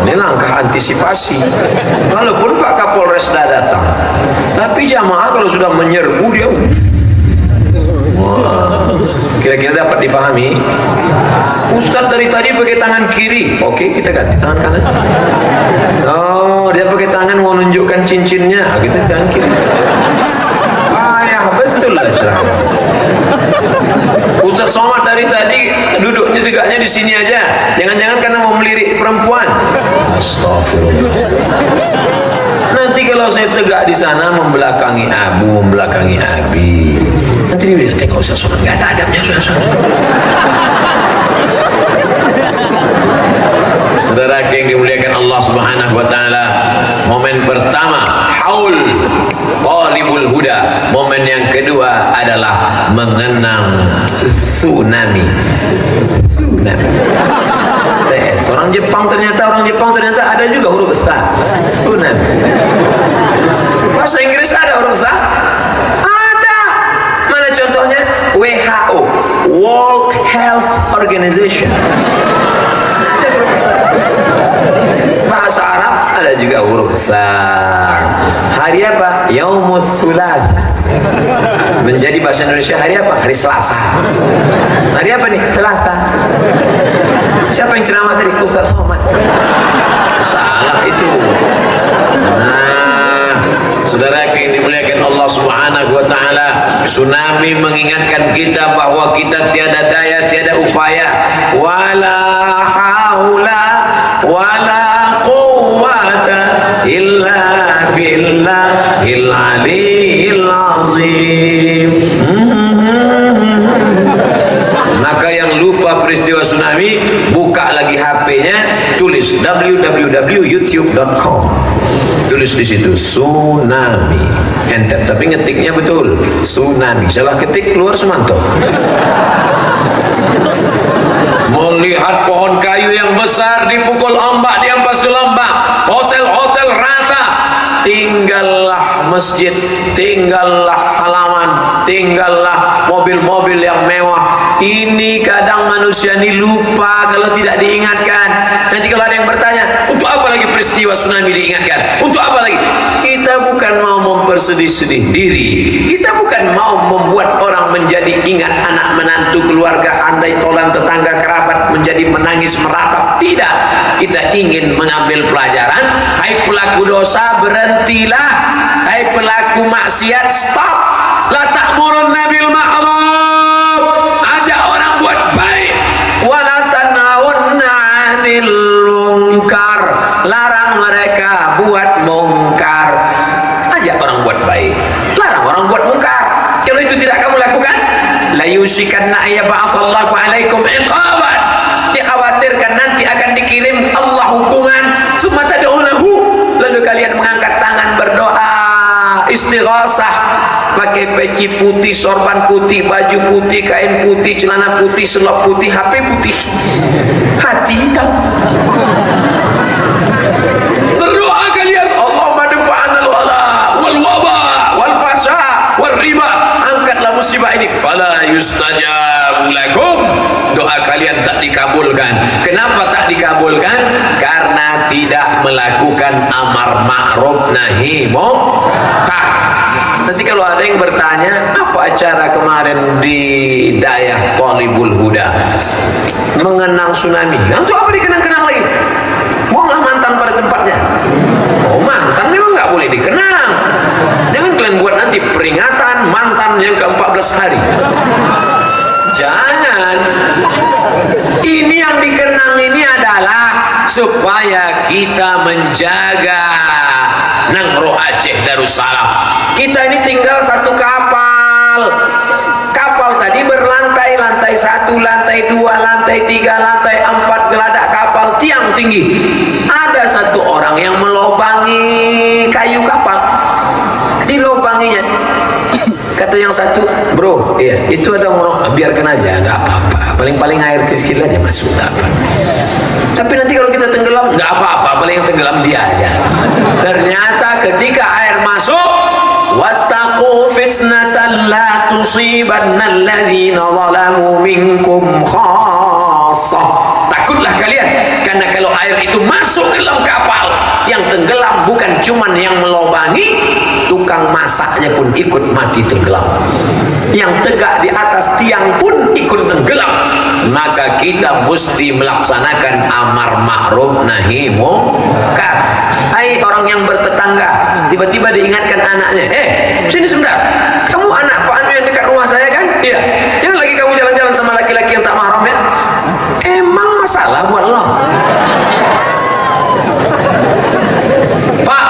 Ini langkah antisipasi. Walaupun Pak Kapolres sudah datang, tapi jamaah kalau sudah menyerbu dia, kira-kira dapat difahami. Ustadz dari tadi pakai tangan kiri, oke kita ganti tangan kanan. Oh, dia pakai tangan mau nunjukkan cincinnya, kita tangan kiri. Ya betul lah ceramah. Ustaz Somad dari tadi duduknya tegaknya di sini aja. Jangan-jangan karena mau melirik perempuan. Astagfirullah. Nanti kalau saya tegak di sana membelakangi Abu, membelakangi Abi, nanti dia bilang, tengok Ustaz Somad nggak ada adabnya, Ustaz. Saudara yang dimuliakan Allah Subhanahu wa taala, momen pertama haul talibul huda, momen yang kedua adalah mengenang tsunami. TS, orang Jepang ternyata ada juga huruf sa. Tsunami. Bahasa Inggris ada huruf sa? Ada. Mana contohnya? WHO, World Health Organization. Bahasa Arab ada juga huruf sa. Hari apa? Yaumus Thulatsa. Menjadi bahasa Indonesia hari apa? Hari Selasa. Hari apa nih? Selasa. Siapa yang ceramah tadi? Ustaz Somad. Salah itu. Nah, saudara yang dimuliakan Allah Subhanahu wa taala, tsunami mengingatkan kita bahwa kita tiada daya, tiada upaya, wala haula wala quwwata illa billahil aliyil azim. Maka yang lupa peristiwa tsunami, buka lagi HP-nya, tulis www.youtube.com, tulis di situ tsunami, enter, tapi ngetiknya betul tsunami, salah ketik keluar Semanto. Melihat pohon kayu yang besar dipukul ombak, diampas gelombang, hotel-hotel rata, tinggallah masjid, tinggallah halaman, tinggallah mobil-mobil yang mewah. Ini kadang manusia ini lupa kalau tidak diingatkan. Nanti kalau ada yang bertanya, untuk apa lagi peristiwa tsunami diingatkan? Untuk apa lagi? Kita bukan mau mempersedih-sedih diri, kita bukan mau membuat orang menjadi ingat anak menantu keluarga, andai tolan tetangga kerabat menjadi menangis meratap. Tidak, kita ingin mengambil pelajaran. Hai pelaku dosa, berhentilah. Hai pelaku maksiat, stop. La ta'murunna bil ma'ruf, ajak orang buat baik. Wa la tanhaunna 'anil munkar, larang mereka buat mungkar. Ajak orang buat baik, larang orang buat mungkar. Kalau itu tidak kamu lakukan, la yushikanna ayyab'atsallahu 'alaikum iqaban, dikhawatirkan nanti akan dikirim Allah hukuman. Summa tad'unahu, lalu kalian mengangkat tangan berdoa istighasah, pakai peci putih, sorban putih, baju putih, kain putih, celana putih, selop putih, HP putih, hati hitam. Berdoa kalian, Allahumma dafa yustajabu lakum, doa kalian tak dikabulkan. Kenapa tak dikabulkan? Karena tidak melakukan amar ma'ruf nahi munkar. Nanti kalau ada yang bertanya, apa acara kemarin di Dayah Thalibul Huda mengenang tsunami? Untuk apa dikenang-kenang lagi? Buanglah mantan pada tempatnya. Oh, mantan memang nggak boleh dikenang. Jangan kalian buat nanti peringatan mantan yang ke-14 hari. Jangan. Ini yang dikenang ini adalah supaya kita menjaga Nangro Aceh Darussalam. Kita ini tinggal satu kapal. Kapal tadi berlantai, lantai 1, lantai 2, lantai 3, lantai 4, geladak kapal, tiang tinggi. Ada satu orang yang melobangi kayu kapal. Dilobanginya. Kata yang satu, bro, iya, itu ada orang, biarkan aja, nggak apa-apa. Paling-paling air kecil aja masuk, nggak apa. Tapi nanti kalau kita tenggelam, nggak apa-apa, paling yang tenggelam dia aja. Ternyata ketika air masuk, wattaqu fitnatan la tusibanna alladhina zalamu minkum khassah. Takutlah kalian, karena kalau air itu masuk ke dalam kapal, yang tenggelam bukan cuman yang melobangi, tukang masaknya pun ikut mati tenggelam, yang tegak di atas tiang pun ikut tenggelam. Maka kita mesti melaksanakan amar ma'ruf nahi munkar. Hai orang yang bertetangga, tiba-tiba diingatkan anaknya, sini sebentar, kamu anak Pak Anu yang dekat rumah saya kan? Iya. Jangan lagi kamu jalan-jalan sama laki-laki yang tak mahram ya. Emang masalah buat lo? Pak,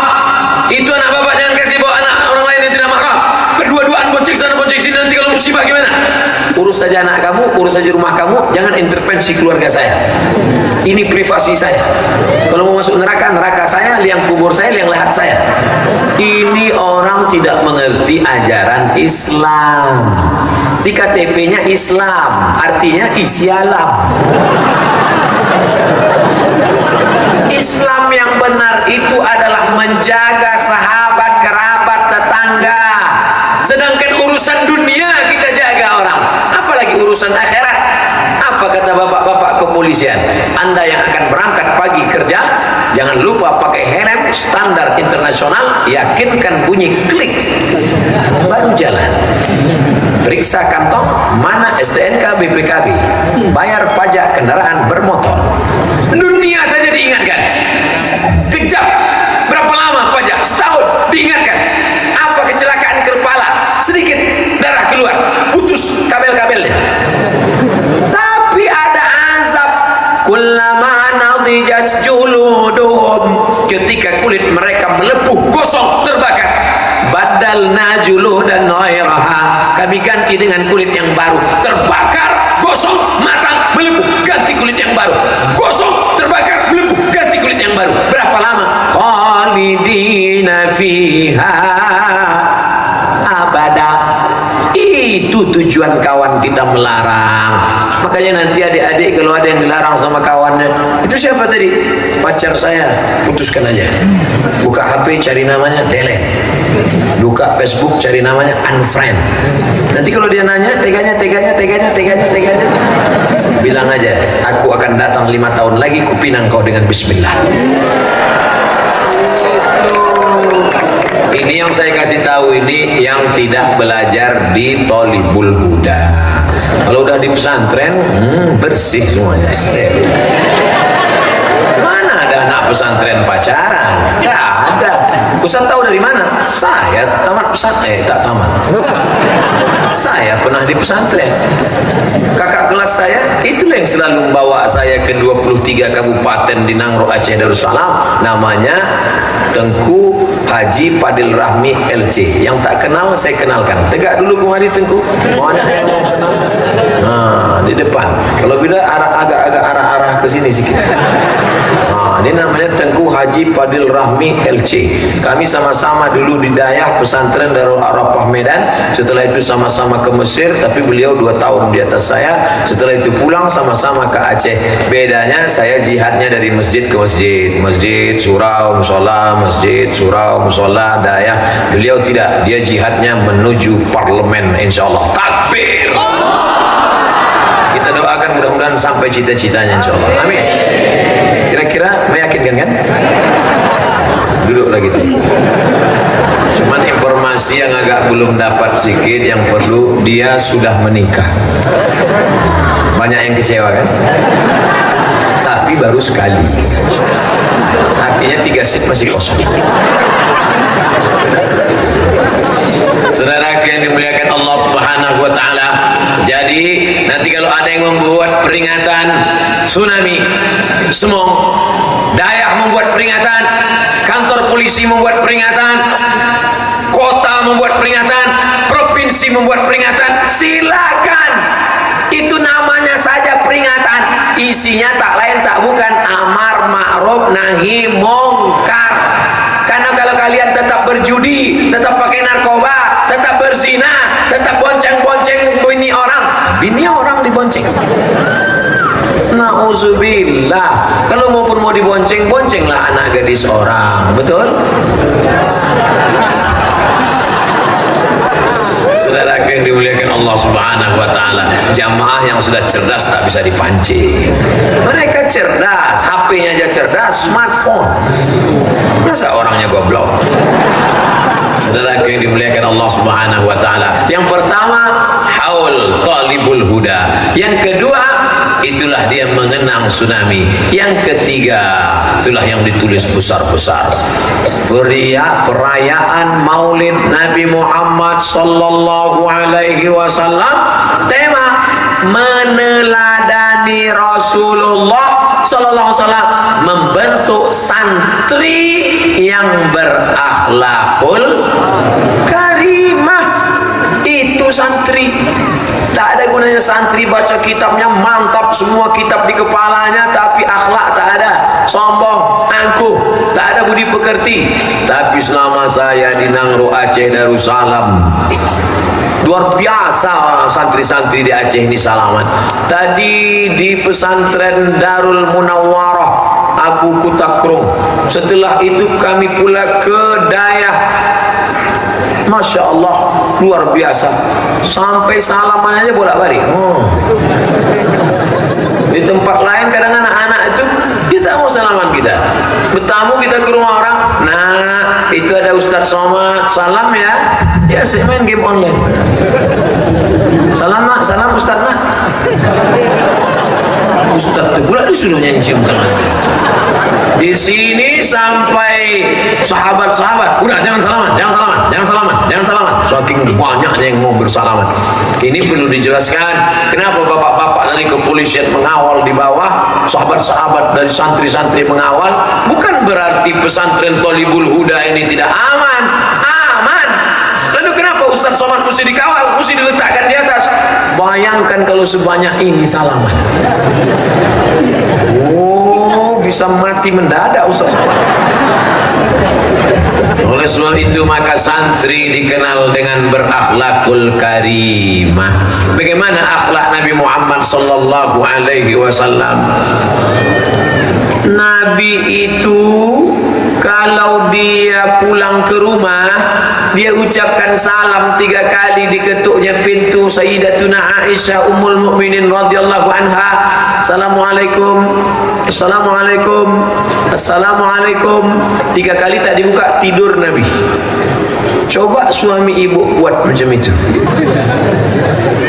itu anak bapak jangan kasih bawa anak orang lain yang tidak mahram. Berdua-duaan bonceng sana bonceng sini, nanti kalau musibah gimana? Urus saja anak kamu, urus saja rumah kamu, jangan intervensi keluarga saya. Ini privasi saya. Kalau mau masuk neraka, neraka saya, liang kubur saya, liang lahat saya. Ini orang tidak mengerti ajaran Islam. Di KTP-nya Islam, artinya Isyalam. Islam yang benar itu adalah menjaga sahabat, kerabat, tetangga. Sedangkan urusan dunia kita jaga orang, apalagi urusan akhirat. Apa kata bapak-bapak kepolisian? Anda yang akan berangkat pagi kerja, jangan lupa pakai helm standar internasional, yakinkan bunyi klik, baru jalan. Periksa kantong, mana STNK BPKB, bayar pajak kendaraan bermotor. Dunia saja diingatkan. Kejap, berapa lama pajak? Setahun, diingatkan. Apa kecelakaan kepala? Sedikit darah keluar, putus kabel-kabelnya. Tapi ada azab. Kullama nadijat juluduhum, ketika kulit mereka melepuh, gosong, terbakar. Badalna juludan ghairaha, kami ganti dengan kulit yang baru. Terbakar, gosong, matang, melepuh, ganti kulit yang baru. Gosong, terbakar, melepuh, ganti kulit yang baru. Berapa lama? Khalidina fiha abada. Itu tujuan kawan kita melarang. Makanya nanti adik-adik kalau ada yang dilarang sama kawannya, itu siapa tadi? Pacar saya, putuskan aja. Buka HP cari namanya, delete. Buka Facebook cari namanya, unfriend. Nanti kalau dia nanya, teganya, bilang aja, aku akan datang 5 tahun lagi, kupinang kau dengan bismillah. Ini yang saya kasih tahu, ini yang tidak belajar di Thalibul Huda. Kalau udah di pesantren, bersih semuanya, steril. Mana ada anak pesantren pacaran? Nggak ada. Ustaz tahu dari mana? Saya tamat pesantren, tak tamat. Saya pernah di pesantren. Kakak kelas saya, itulah yang selalu membawa saya ke 23 kabupaten di Nangro Aceh Darussalam. Namanya Tengku Haji Padil Rahmi LC. Yang tak kenal saya kenalkan. Tegak dulu kemari Tengku. Banyak yang mau kenal. Nah, di depan. Kalau bila agak-agak arah-arah ke sini sikit. Nah, ini namanya Tengku Haji Padil Rahmi LC. Kami sama-sama dulu di Dayah pesantren Darul Arafah Medan. Setelah itu sama-sama ke Mesir, tapi beliau 2 tahun di atas saya. Setelah itu pulang sama-sama ke Aceh. Bedanya saya jihadnya dari masjid ke masjid, masjid, surau, musola, masjid, surau, musola, Dayah. Beliau tidak, dia jihadnya menuju parlemen, insyaallah. Takbir. Kita doakan mudah-mudahan sampai cita-citanya insyaallah. Amin. Kira-kira meyakinkan kan? Duduk lagi tuh. Cuman informasi yang agak belum dapat sedikit, yang perlu, dia sudah menikah. Banyak yang kecewa kan? Tapi baru sekali. Artinya 3 seat masih kosong. Saudara yang dimuliakan Allah Subhanahu wa taala. Jadi nanti kalau ada yang membuat peringatan tsunami, Semong, Dayak membuat peringatan, kantor polisi membuat peringatan, kota membuat peringatan, provinsi membuat peringatan, silakan. Itu namanya saja peringatan. Isinya tak lain tak bukan amar ma'ruf nahi mungkar. Karena kalau kalian tetap berjudi, tetap pakai narkoba, tetap berzina, tetap bonceng-bonceng bini orang dibonceng. Nauzubillah. Kalau maupun mau dibonceng, boncenglah anak gadis orang. Betul? Saudara yang dimuliakan Allah Subhanahu wa taala, jamaah yang sudah cerdas tak bisa dipancing. Mereka cerdas, HP-nya aja cerdas, smartphone. Masa orangnya goblok? Saudara yang dimuliakan Allah Subhanahu wa taala. Yang pertama, haul talibul huda. Yang kedua, itulah dia mengenang tsunami. Yang ketiga, itulah yang ditulis besar-besar. Perayaan Maulid Nabi Muhammad sallallahu alaihi wasallam. Tema meneladani Rasulullah sallallahu alaihi wasallam, membentuk santri yang berakhlakul karimah. Itu santri. Tak ada gunanya santri baca kitabnya mantap, semua kitab di kepalanya, tapi akhlak tak ada, sombong, angkuh, tak ada budi pekerti. Tapi selama saya di Nangro Aceh Darussalam, luar biasa santri-santri di Aceh ini salaman. Tadi di pesantren Darul Munawwarah Abu Kutakrung. Setelah itu kami pula ke Dayak. Masya Allah, luar biasa. Sampai salaman aja bolak-balik. Di tempat lain kadang anak-anak itu dia tak mau salaman kita. Bertamu kita ke rumah orang, nah itu ada Ustadz Somad, salam ya. Ya saya main game online. Salam nak, salam Ustadz nak. Ustadz itu pula disuruh nyanyi cium tangan. Di sini sampai sahabat-sahabat, udah jangan salaman, jangan salaman, jangan salaman, jangan salaman. Saking banyaknya yang mau bersalaman. Ini perlu dijelaskan kenapa bapak-bapak dari kepolisian mengawal di bawah, sahabat-sahabat dari santri-santri mengawal. Bukan berarti pesantren Thalibul Huda ini tidak aman, aman. Lalu kenapa Ustadz Somad mesti dikawal, mesti diletakkan di atas? Bayangkan kalau sebanyak ini salaman. Bisa mati mendadak Ustaz. Oleh sebab itu maka santri dikenal dengan berakhlakul karimah. Bagaimana akhlak Nabi Muhammad sallallahu alaihi wasallam? Nabi itu kalau dia pulang ke rumah, dia ucapkan salam 3 kali di ketuknya pintu Sayyidatuna Aisyah Ummul Mukminin radhiyallahu anha. Assalamualaikum, Assalamualaikum, Assalamualaikum. 3 kali tak dibuka, tidur Nabi. Coba suami ibu buat macam itu.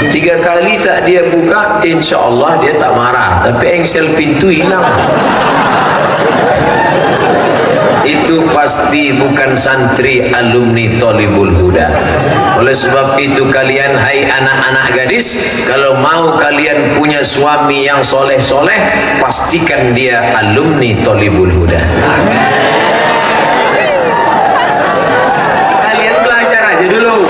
3 kali tak dia buka, insya Allah dia tak marah, tapi engsel pintu hilang. Itu pasti bukan santri alumni Thalibul Huda. Oleh sebab itu kalian, hai anak-anak gadis, kalau mau kalian punya suami yang soleh-soleh, pastikan dia alumni Thalibul Huda. Kalian belajar aja dulu.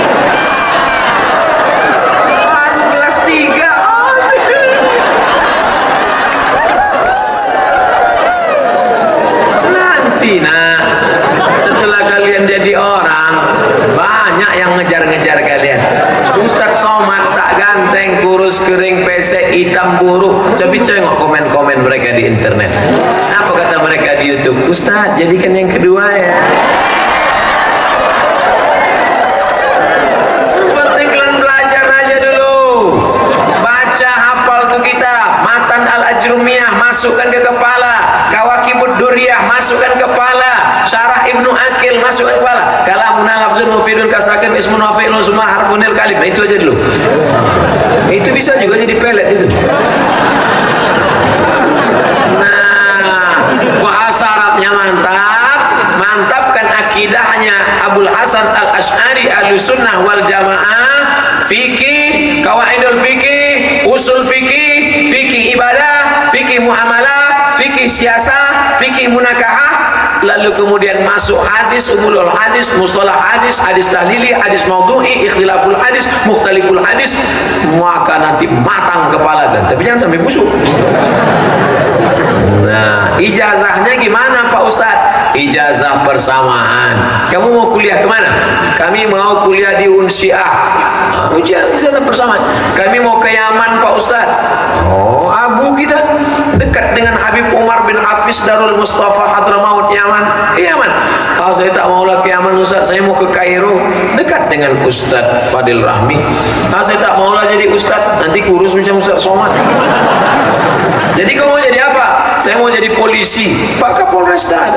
Baru kelas 3. Nanti nak, setelah kalian jadi orang, banyak yang ngejar-ngejar kalian. Ustadz Somad tak ganteng, kurus, kering, pesek, hitam, buruk. Coba tengok komen-komen mereka di internet. Apa kata mereka di YouTube? Ustadz, jadikan yang kedua ya. Penting kalian belajar aja dulu. Baca hafal tuh kita lafzun mufidun kasrakan ismun wa fi'lun summa harfunil kalim. Itu aja dulu. Itu bisa juga jadi pelet itu. Nah, bahasa Arabnya mantapkan akidahnya Abul Hasan Al-Asy'ari Ahlussunnah wal Jamaah, fikih, kawaidul fikih, usul fikih, fikih ibadah, fikih muamalah, fikih siasah, fikih munakahah, lalu kemudian masuk hadis, umulul hadis, mustalah hadis, hadis tahlili, hadis maudhu'i, ikhtilaful hadis, mukhtaliful hadis, maka nanti matang kepala dan tapi jangan sampai busuk. Nah, ijazahnya gimana Pak Ustadz? Ijazah persamaan. Kamu mau kuliah kemana? Kami mau kuliah di Unsiah. Ijazah persamaan. Kami mau ke Yaman Pak Ustadz. Oh, abu kita dekat dengan Habib Umar bin Hafiz Darul Mustafa Hadramaut Yaman. Yaman. Oh, saya tak maulah ke Yaman Ustadz, saya mau ke Kairo, dekat dengan Ustadz Fadil Rahmi. Oh, saya tak maulah jadi Ustadz, nanti kurus macam Ustadz Somad. Jadi kamu mau jadi apa? Saya mau jadi polisi. Pak Kapolresta.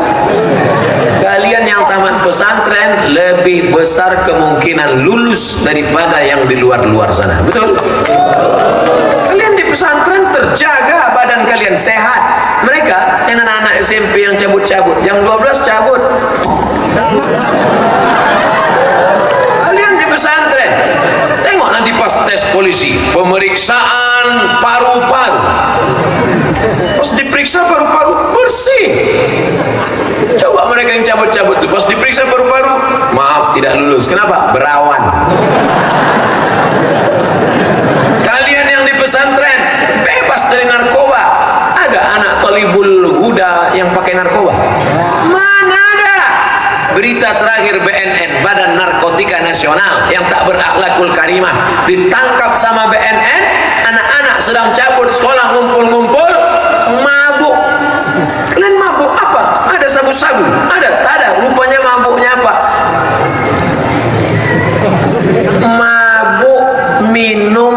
Kalian yang tamat pesantren lebih besar kemungkinan lulus daripada yang di luar-luar sana. Betul? Kalian di pesantren terjaga, badan kalian sehat. Mereka yang anak-anak SMP yang cabut-cabut, jam 12 cabut. Kalian di pesantren, tengok nanti pas tes polisi, pemeriksaan paru-paru. Pas diperiksa paru-paru bersih. Coba mereka yang cabut-cabut tuh, pas diperiksa paru-paru, maaf tidak lulus. Kenapa? Berawan. Kalian yang di pesantren bebas dari narkoba. Ada anak Thalibul Huda yang pakai narkoba? Mana ada? Berita terakhir BNN, Badan Narkotika Nasional, yang tak berakhlakul karimah, ditangkap sama BNN. Anak-anak sedang cabut sekolah, ngumpul-ngumpul, mabuk. Kalian mabuk apa? Ada sabu-sabu? Ada? Tak ada. Rupanya mabuknya apa? Mabuk minum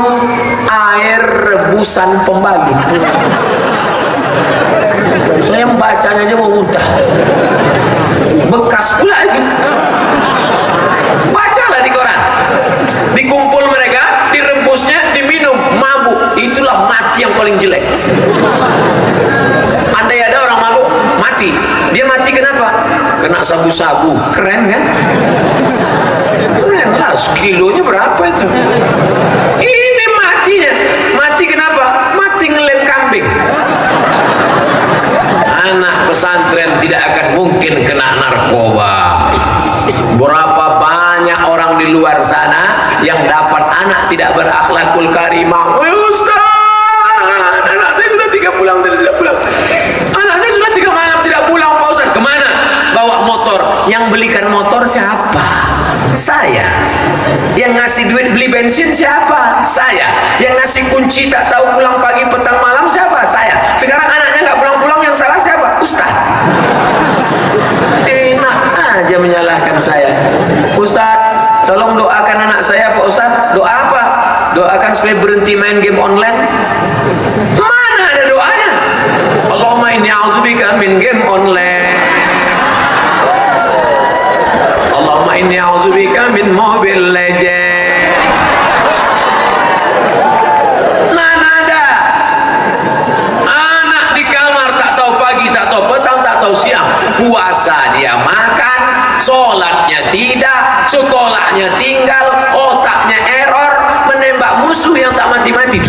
air rebusan pembalut. Saya membacanya aja mau muntah. Bekas pula itu. Bacalah di koran. Dikumpul mereka, direbusnya, diminum, mabuk. Itulah mati yang paling jelek. Andai ada orang mabuk mati, dia mati kenapa? Kena sabu-sabu. Keren kan? Keren lah, sekilonya berapa itu? Ini matinya. Mati kenapa? Mati ngelem kambing. Anak pesantren tidak akan mungkin kena narkoba. Berapa banyak orang di luar sana yang dapat anak tidak berakhlakul karimah. Ustaz, anak saya sudah 3 bulan tidak pulang. Anak saya sudah 3 malam tidak pulang Pak Ustaz. Kemana? Bawa motor. Yang belikan motor siapa? Saya. Yang ngasih duit beli bensin siapa? Saya. Yang ngasih kunci tak tahu pulang pagi petang malam siapa? Saya. Sekarang anaknya nggak pulang-pulang, yang salah siapa? Ustaz. Enak aja menyalahkan saya. Ustaz, tolong doakan anak saya Pak Ustaz. Doa apa? Doakan supaya berhenti main game online. Mana ada doanya? Allahumma inni a'udzubika min game online. Allahumma inni a'udzubika min Mobile Legends. Mana ada? Anak di kamar tak tahu pagi, tak tahu petang, tak tahu siang. Puasa dia makan, sholatnya tidak, sekolahnya tinggal, otaknya error, menembak musuh yang tak mati-mati.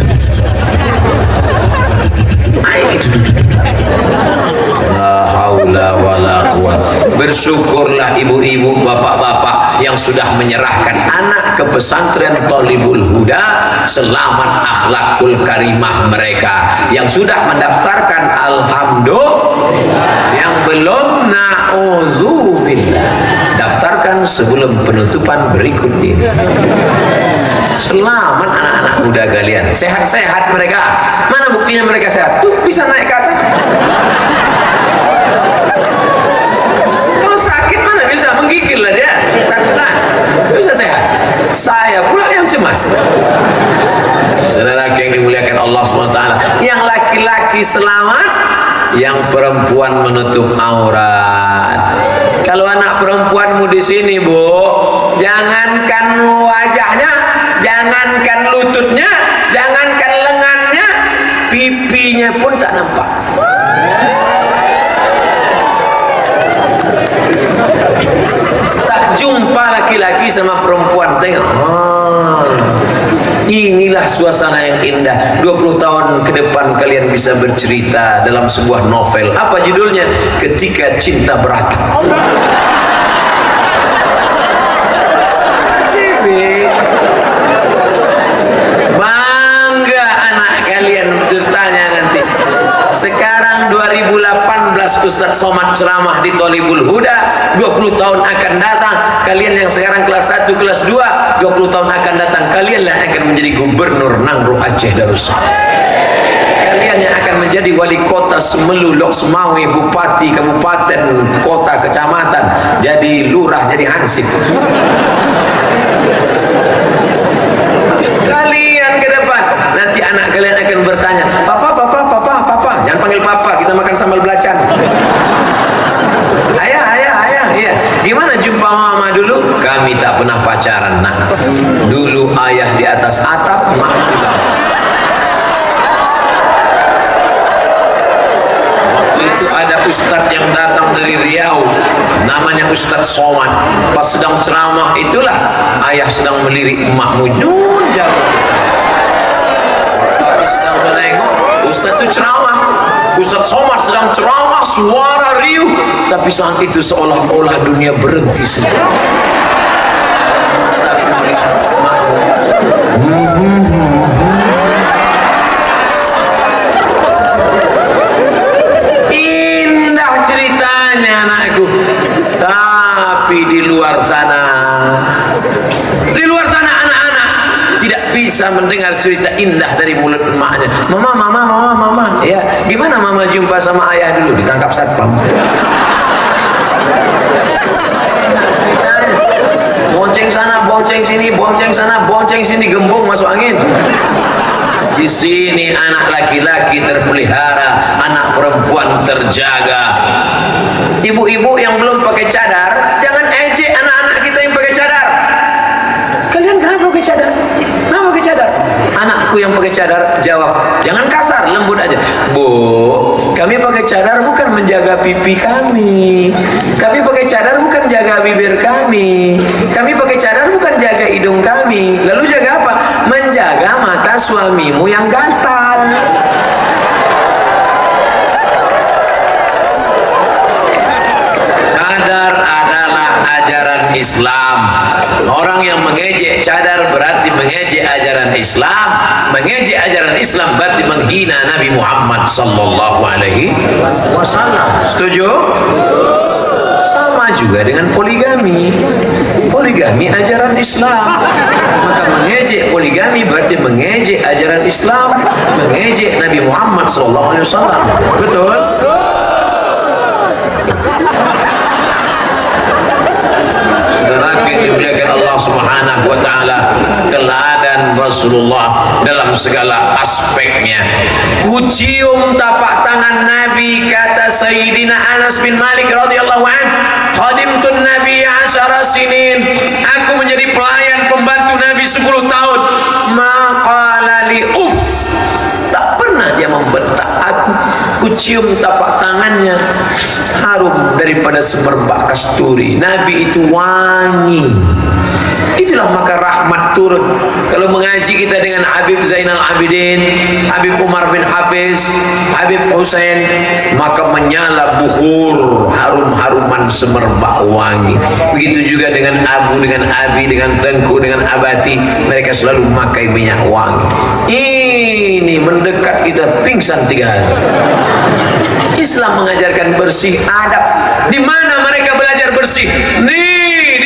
La haula wala quwwata. Bersyukurlah ibu-ibu, bapak-bapak yang sudah menyerahkan anak ke pesantren Thalibul Huda, selamat akhlakul karimah mereka. Yang sudah mendaftarkan alhamdulillah, yang belum na'udzubillah, daftarkan sebelum penutupan berikut ini. Selamat anak-anak muda kalian, sehat-sehat mereka. Mana buktinya mereka sehat? Tuh bisa naik ke atas. Kalau sakit mana bisa, menggigil lah dia, takutan. Bisa sehat. Saya pula yang cemas. Saudara yang dimuliakan Allah SWT, yang laki-laki selamat, yang perempuan menutup aurat. Kalau anak perempuanmu di sini, Bu, jangankan wajahnya, jangankan lututnya, jangankan lengannya, pipinya pun tak nampak. Tak jumpa laki-laki sama perempuan. Tengok, inilah suasana yang indah. 20 tahun ke depan kalian bisa bercerita dalam sebuah novel. Apa judulnya? Ketika Cinta Berakhir. Bangga anak kalian bertanya nanti. Sekarang 2018 Ustadz Somad ceramah di Thalibul Huda. 20 tahun akan datang kalian yang sekarang kelas 1, kelas 2, 20 tahun akan datang kalianlah akan menjadi gubernur Nangro Aceh Darussalam. Kalian yang akan menjadi wali kota Semelu, Lok Semawe, bupati, kabupaten, kota, kecamatan, jadi lurah, jadi hansip. Kalian ke depan nanti anak kalian akan bertanya, papa, papa, papa, papa. Jangan panggil papa, kita makan sambal belacan. Ayah, ayah, ayah, iya. Gimana jumpa mama dulu? Kami tak pernah pacaran, nak. Dulu ayah di atas atap, mak di bawah. Waktu itu ada ustadz yang datang dari Riau, namanya Ustadz Somad. Pas sedang ceramah itulah ayah sedang melirik emakmu nun jauh di sana. Kami sedang menengok ustadz itu ceramah. Ustadz Somad sedang ceramah, suara riuh, tapi saat itu seolah-olah dunia berhenti sejenak. Mataku melihat emakmu. Indah ceritanya anakku, tapi di luar sana anak-anak tidak bisa mendengar cerita indah dari mulut emaknya. Mama, mama, mama, mama. Ya, gimana mama jumpa sama ayah dulu? Ditangkap satpam. Nah, ceritanya bonceng sana, bonceng sini, bonceng sana, bonceng sini, gembung masuk angin. Di sini anak laki-laki terpelihara, anak perempuan terjaga. Ibu-ibu yang belum pakai cadar, jangan ejek anak-anak kita yang pakai cadar. Kalian kenapa pakai cadar? Kenapa pakai cadar? Anakku yang pakai cadar jawab, jangan kasar, lembut aja. Bu, kami pakai cadar bukan menjaga pipi kami. Kami pakai cadar bukan jaga bibir kami. Kami pakai cadar bukan jaga hidung kami. Lalu jaga apa? Menjaga mata suamimu yang gatal. Cadar adalah ajaran Islam. Orang yang mengejek cadar berarti mengejek ajaran Islam. Mengejek ajaran Islam berarti menghina Nabi Muhammad sallallahu alaihi wasallam. Setuju? Sama juga dengan poligami. Poligami ajaran Islam. Maka mengejek poligami berarti mengejek ajaran Islam, mengejek Nabi Muhammad sallallahu alaihi wasallam. Betul? Saudara yang dimuliakan Allah Subhanahu wa taala, teladan Rasulullah dalam segala aspeknya. Kucium tapak tangan Nabi, kata Sayyidina Anas bin Malik radhiyallahu anhu, khadimtun Nabi 10 sinin. Aku menjadi pelayan pembantu Nabi 10 tahun. Maqala li uff. Tak pernah dia membentak aku. Kucium tapak tangannya, harum daripada semerbak kasturi. Nabi itu wangi. Itulah maka rahmat turun. Kalau mengaji kita dengan Habib Zainal Abidin, Habib Umar bin Hafiz, Habib Hussein, maka menyala bukhur, harum-haruman semerbak wangi. Begitu juga dengan Abu, dengan Abi, dengan Tengku, dengan Abati, mereka selalu memakai minyak wangi. Ini mendekat kita pingsan 3 hari. Islam mengajarkan bersih adab. Di mana mereka belajar bersih? Nih,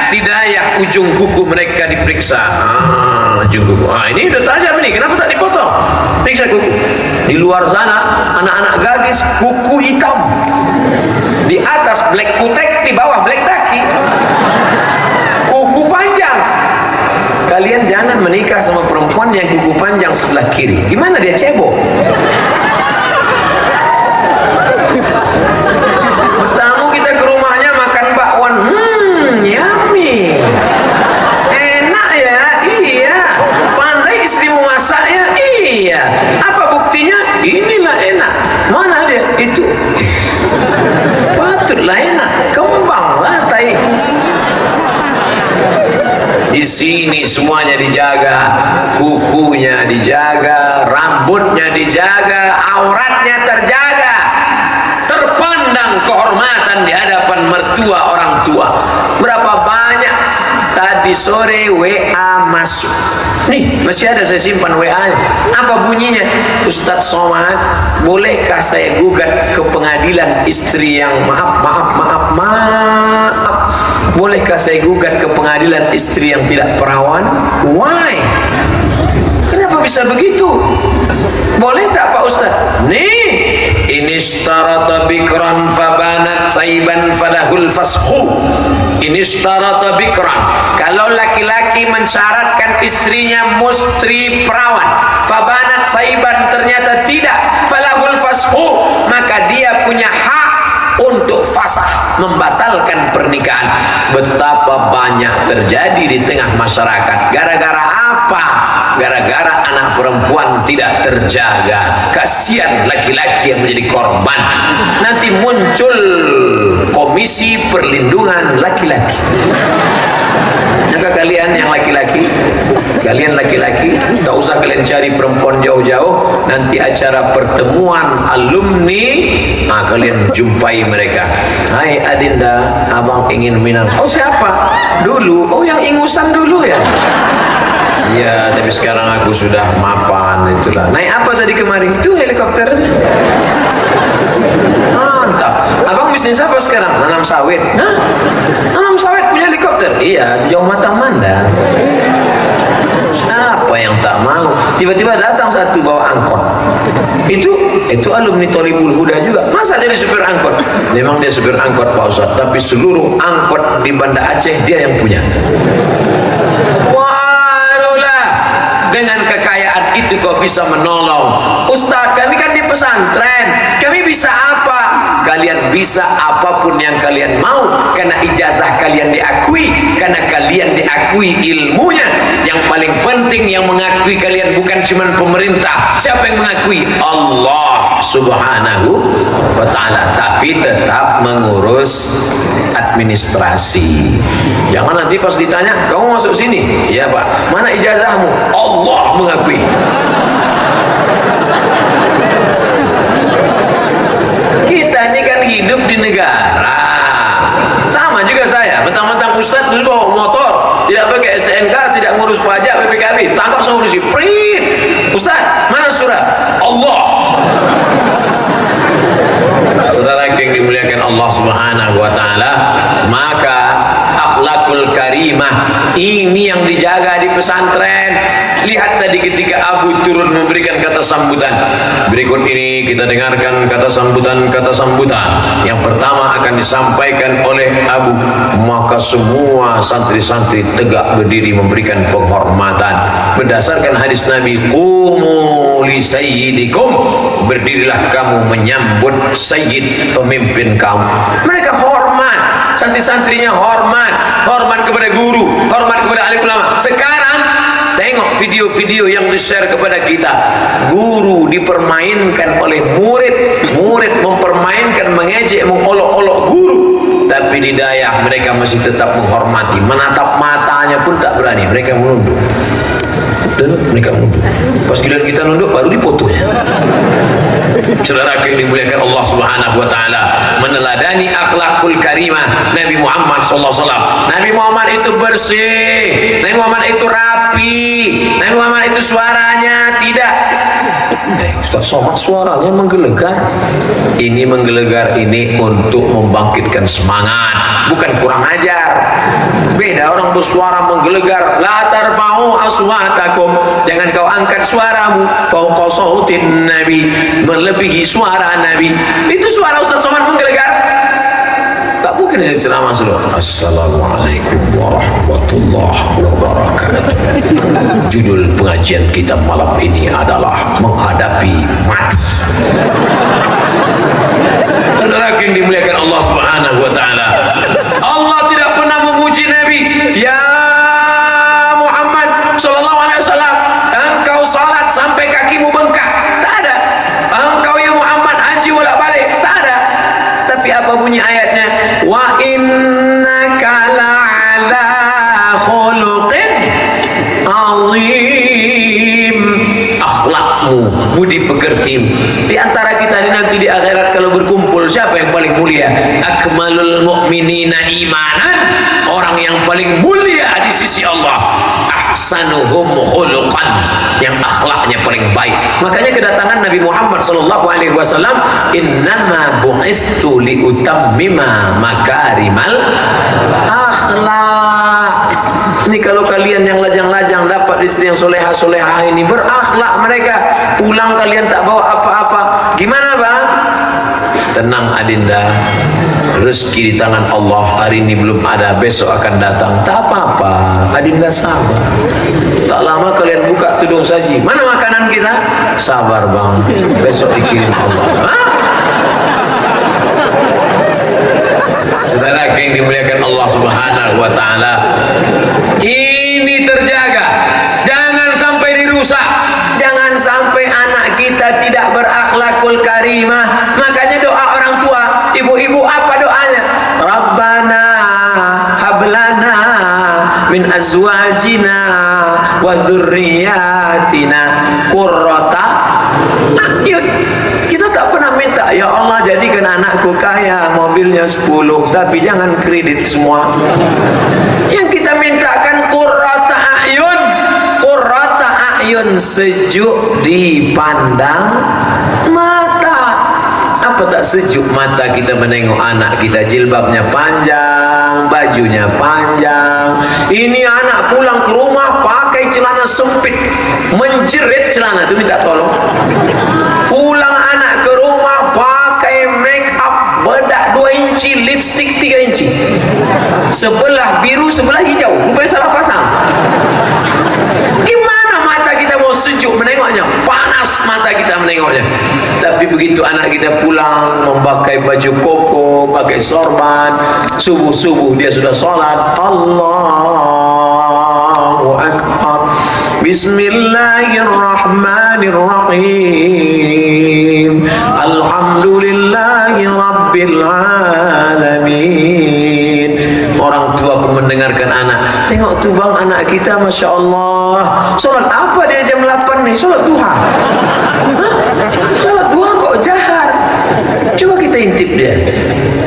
di dayah ujung kuku mereka diperiksa. Ujung kuku. Ini udah tajam nih, kenapa tak dipotong? Periksa kuku. Di luar sana anak-anak gadis kuku hitam. Di atas black kutek, di bawah black daki. Kuku panjang. Kalian jangan menikah sama perempuan yang kuku panjang sebelah kiri. Gimana dia cebok? Bertamu kita ke rumahnya makan bakwan, yummy. Di sini semuanya dijaga, kukunya dijaga, rambutnya dijaga, auratnya terjaga, terpandang kehormatan di hadapan mertua orang tua. Berapa banyak tadi sore WA masuk. Nih, masih ada saya simpan WA-nya. Apa bunyinya? Ustadz Somad, bolehkah saya gugat ke pengadilan istri yang maaf. Bolehkah saya gugat ke pengadilan istri yang tidak perawan? Why? Kenapa bisa begitu? Boleh tak Pak Ustadz? Nih, ini starata bikran fabanat saiban falahul fashu. Ini starata bikran. Kalau laki-laki mensyaratkan istrinya mesti perawan, fabanat saiban ternyata tidak, falahul fashu, maka dia punya hak untuk fasah, membatalkan pernikahan. Betapa banyak terjadi di tengah masyarakat. Gara-gara apa? Gara-gara anak perempuan tidak terjaga. Kasihan laki-laki yang menjadi korban. Nanti muncul Komisi Perlindungan Laki-laki. Maka kalian yang laki-laki, kalian laki-laki, tak usah kalian cari perempuan jauh-jauh. Nanti acara pertemuan alumni, kalian jumpai mereka. Hai Adinda, abang ingin minang. Oh siapa? Dulu. Oh yang ingusan dulu ya? Iya, tapi sekarang aku sudah mapan, itulah. Naik apa tadi kemarin? Itu helikopter. Mantap. Abang bisnis apa sekarang? Nanam sawit. Hah? Nanam sawit punya helikopter? Iya, sejauh mata mandang. Siapa yang tak mau? Tiba-tiba datang satu bawa angkot. Itu alumni Thalibul Huda juga. Masa jadi supir angkot? Memang dia supir angkot Pak Ustaz, tapi seluruh angkot di Banda Aceh dia yang punya. Dengan kekayaan itu kau bisa menolong. Ustaz, kami kan di pesantren, kami bisa apa? Kalian bisa apapun yang kalian mau, karena ijazah kalian diakui, karena kalian diakui ilmunya. Yang paling penting yang mengakui kalian bukan cuma pemerintah. Siapa yang mengakui? Allah Subhanahu wa ta'ala. Tapi tetap mengurus administrasi. Jangan nanti pas ditanya, kamu masuk sini? Iya Pak. Mana ijazahmu? Allah mengakui. Kita ini kan hidup di negara. Sama juga saya, mentang-mentang Ustadz dulu bawa motor, tidak pakai STNK, tidak ngurus pajak, BPKB, tangkap sama polisi, print. Ustadz, mana surat? Allah. Saudara yang dimuliakan Allah Subhanahu wa ta'ala, maka akhlakul karimah ini yang dijaga di pesantren. Lihat tadi ketika Abu turun memberikan kata sambutan. Berikut ini kita dengarkan kata sambutan yang pertama akan disampaikan oleh Abu. Maka semua santri-santri tegak berdiri memberikan penghormatan berdasarkan hadis Nabi, qumu li sayyidikum, berdirilah kamu menyambut sayyid, pemimpin kamu. Mereka hormat, santri-santrinya hormat kepada guru, hormat kepada alim ulama. Sekarang tengok video-video yang di-share kepada kita. Guru dipermainkan oleh murid mempermainkan, mengejek, mengolok-olok guru. Tapi di Dayak mereka masih tetap menghormati. Menatap matanya pun tak berani. Mereka menunduk. Mereka menunduk. Pas giliran kita nunduk baru dipotonya. Saudara yang dimuliakan Allah Subhanahu wa ta'ala, meneladani akhlakul karimah Nabi Muhammad sallallahu alaihi wasallam. Nabi Muhammad itu bersih, Nabi Muhammad itu rapi, Nabi Muhammad itu suaranya tidak Ustaz Somad suaranya menggelegar. Ini menggelegar ini untuk membangkitkan semangat, bukan kurang ajar. Beda orang bersuara menggelegar. La tarfa'u aswatakum, jangan kau angkat suaramu fauqa sautin Nabi, melebihi suara Nabi. Itu suara Ustaz Somad menggelegar. Tak mungkin saya ceramah dulu. Assalamualaikum warahmatullahi wabarakatuh. Judul pengajian kita malam ini adalah menghadapi mati. Saudara yang dimuliakan Allah Subhanahu wa ta'ala, Allah tidak pernah memuji Nabi. Ya Muhammad sallallahu alaihi wasallam, engkau salat sampai kakimu bengkak. Tak ada. Engkau ya Muhammad haji bolak-balik. Tak ada. Tapi apa bunyi ayatnya? Wa innaka la'ala khuluqin siapa yang paling mulia? Akmalul mu'minina imanan, orang yang paling mulia di sisi Allah. Ahsanuhum khuluqan, yang akhlaknya paling baik. Makanya kedatangan Nabi Muhammad sallallahu alaihi wasallam, innama bu'istu liutammima makarimal akhlak. Ini kalau kalian yang lajang-lajang dapat istri yang solehah-solehah ini, berakhlak mereka, pulang kalian tak bawa apa-apa, gimana bang? Tenang adinda, rezeki di tangan Allah, hari ini belum ada, besok akan datang, tak apa-apa adinda, sabar. Tak lama kalian buka tudung saji, mana makanan kita? Sabar bang, besok dikirim Allah. Hah? Saudara yang dimuliakan Allah subhanahu wa ta'ala, ini terjaga, jangan sampai dirusak, jangan sampai anak kita tidak berakhlakul karimah. Makanya doa orang tua, ibu-ibu apa doanya? Rabbana hablana min azwajina wa dzurriyyatina qurrata a'yun. Kita tak pernah minta, ya Allah jadikan anakku kaya, mobilnya 10, tapi jangan kredit semua. Yang kita mintakan qurrata a'yun, qurrata a'yun, sejuk dipandang mata. Apa tak sejuk mata kita menengok anak kita, jilbabnya panjang, bajunya panjang. Ini anak pulang ke rumah pakai celana sempit, menjerit celana, itu minta tolong. Pulang anak ke rumah pakai make up bedak 2 inci, lipstick 3 inci, sebelah biru sebelah hijau, rupanya salah pasang. Gimana mata kita mau sejuk menengoknya, panas mata kita menengoknya. Tapi begitu anak kita pulang memakai baju koko, pakai sorban, subuh-subuh dia sudah sholat, Allahu Akbar, Bismillahirrahmanirrahim, Alhamdulillahi Rabbil Alamin. Orang tua pun mendengarkan anak, tengok tu bang anak kita, Masya Allah, sholat apa dia jam 8 nih, sholat duha. Sholat duha kok jahar. Coba kita intip dia,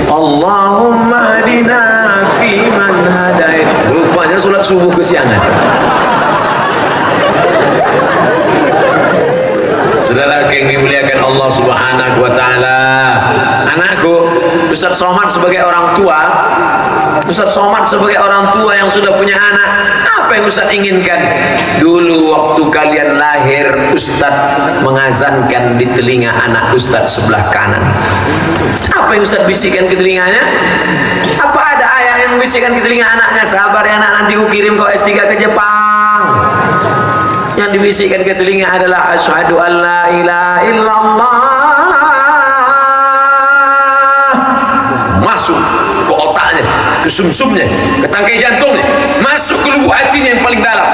Allahumma hadina fi man hadait, rupanya sholat subuh kesiangan. Saudara yang dimuliakan Allah subhanahu wa ta'ala, anakku, Ustaz Somad sebagai orang tua, Ustaz Somad sebagai orang tua yang sudah punya anak, apa yang Ustaz inginkan? Dulu waktu kalian lahir, Ustaz mengazankan di telinga anak Ustaz sebelah kanan. Apa yang Ustaz bisikan ke telinganya? Apa ada ayah yang bisikan ke telinga anaknya, sabar ya anak, nanti ku kirim kau S3 ke Jepang? Yang dibisikkan ke telinga adalah asyhadu an la ilaha illallah. Masuk ke otaknya, ke sumsumnya, ke tangkai jantungnya, masuk ke lubuk hatinya yang paling dalam.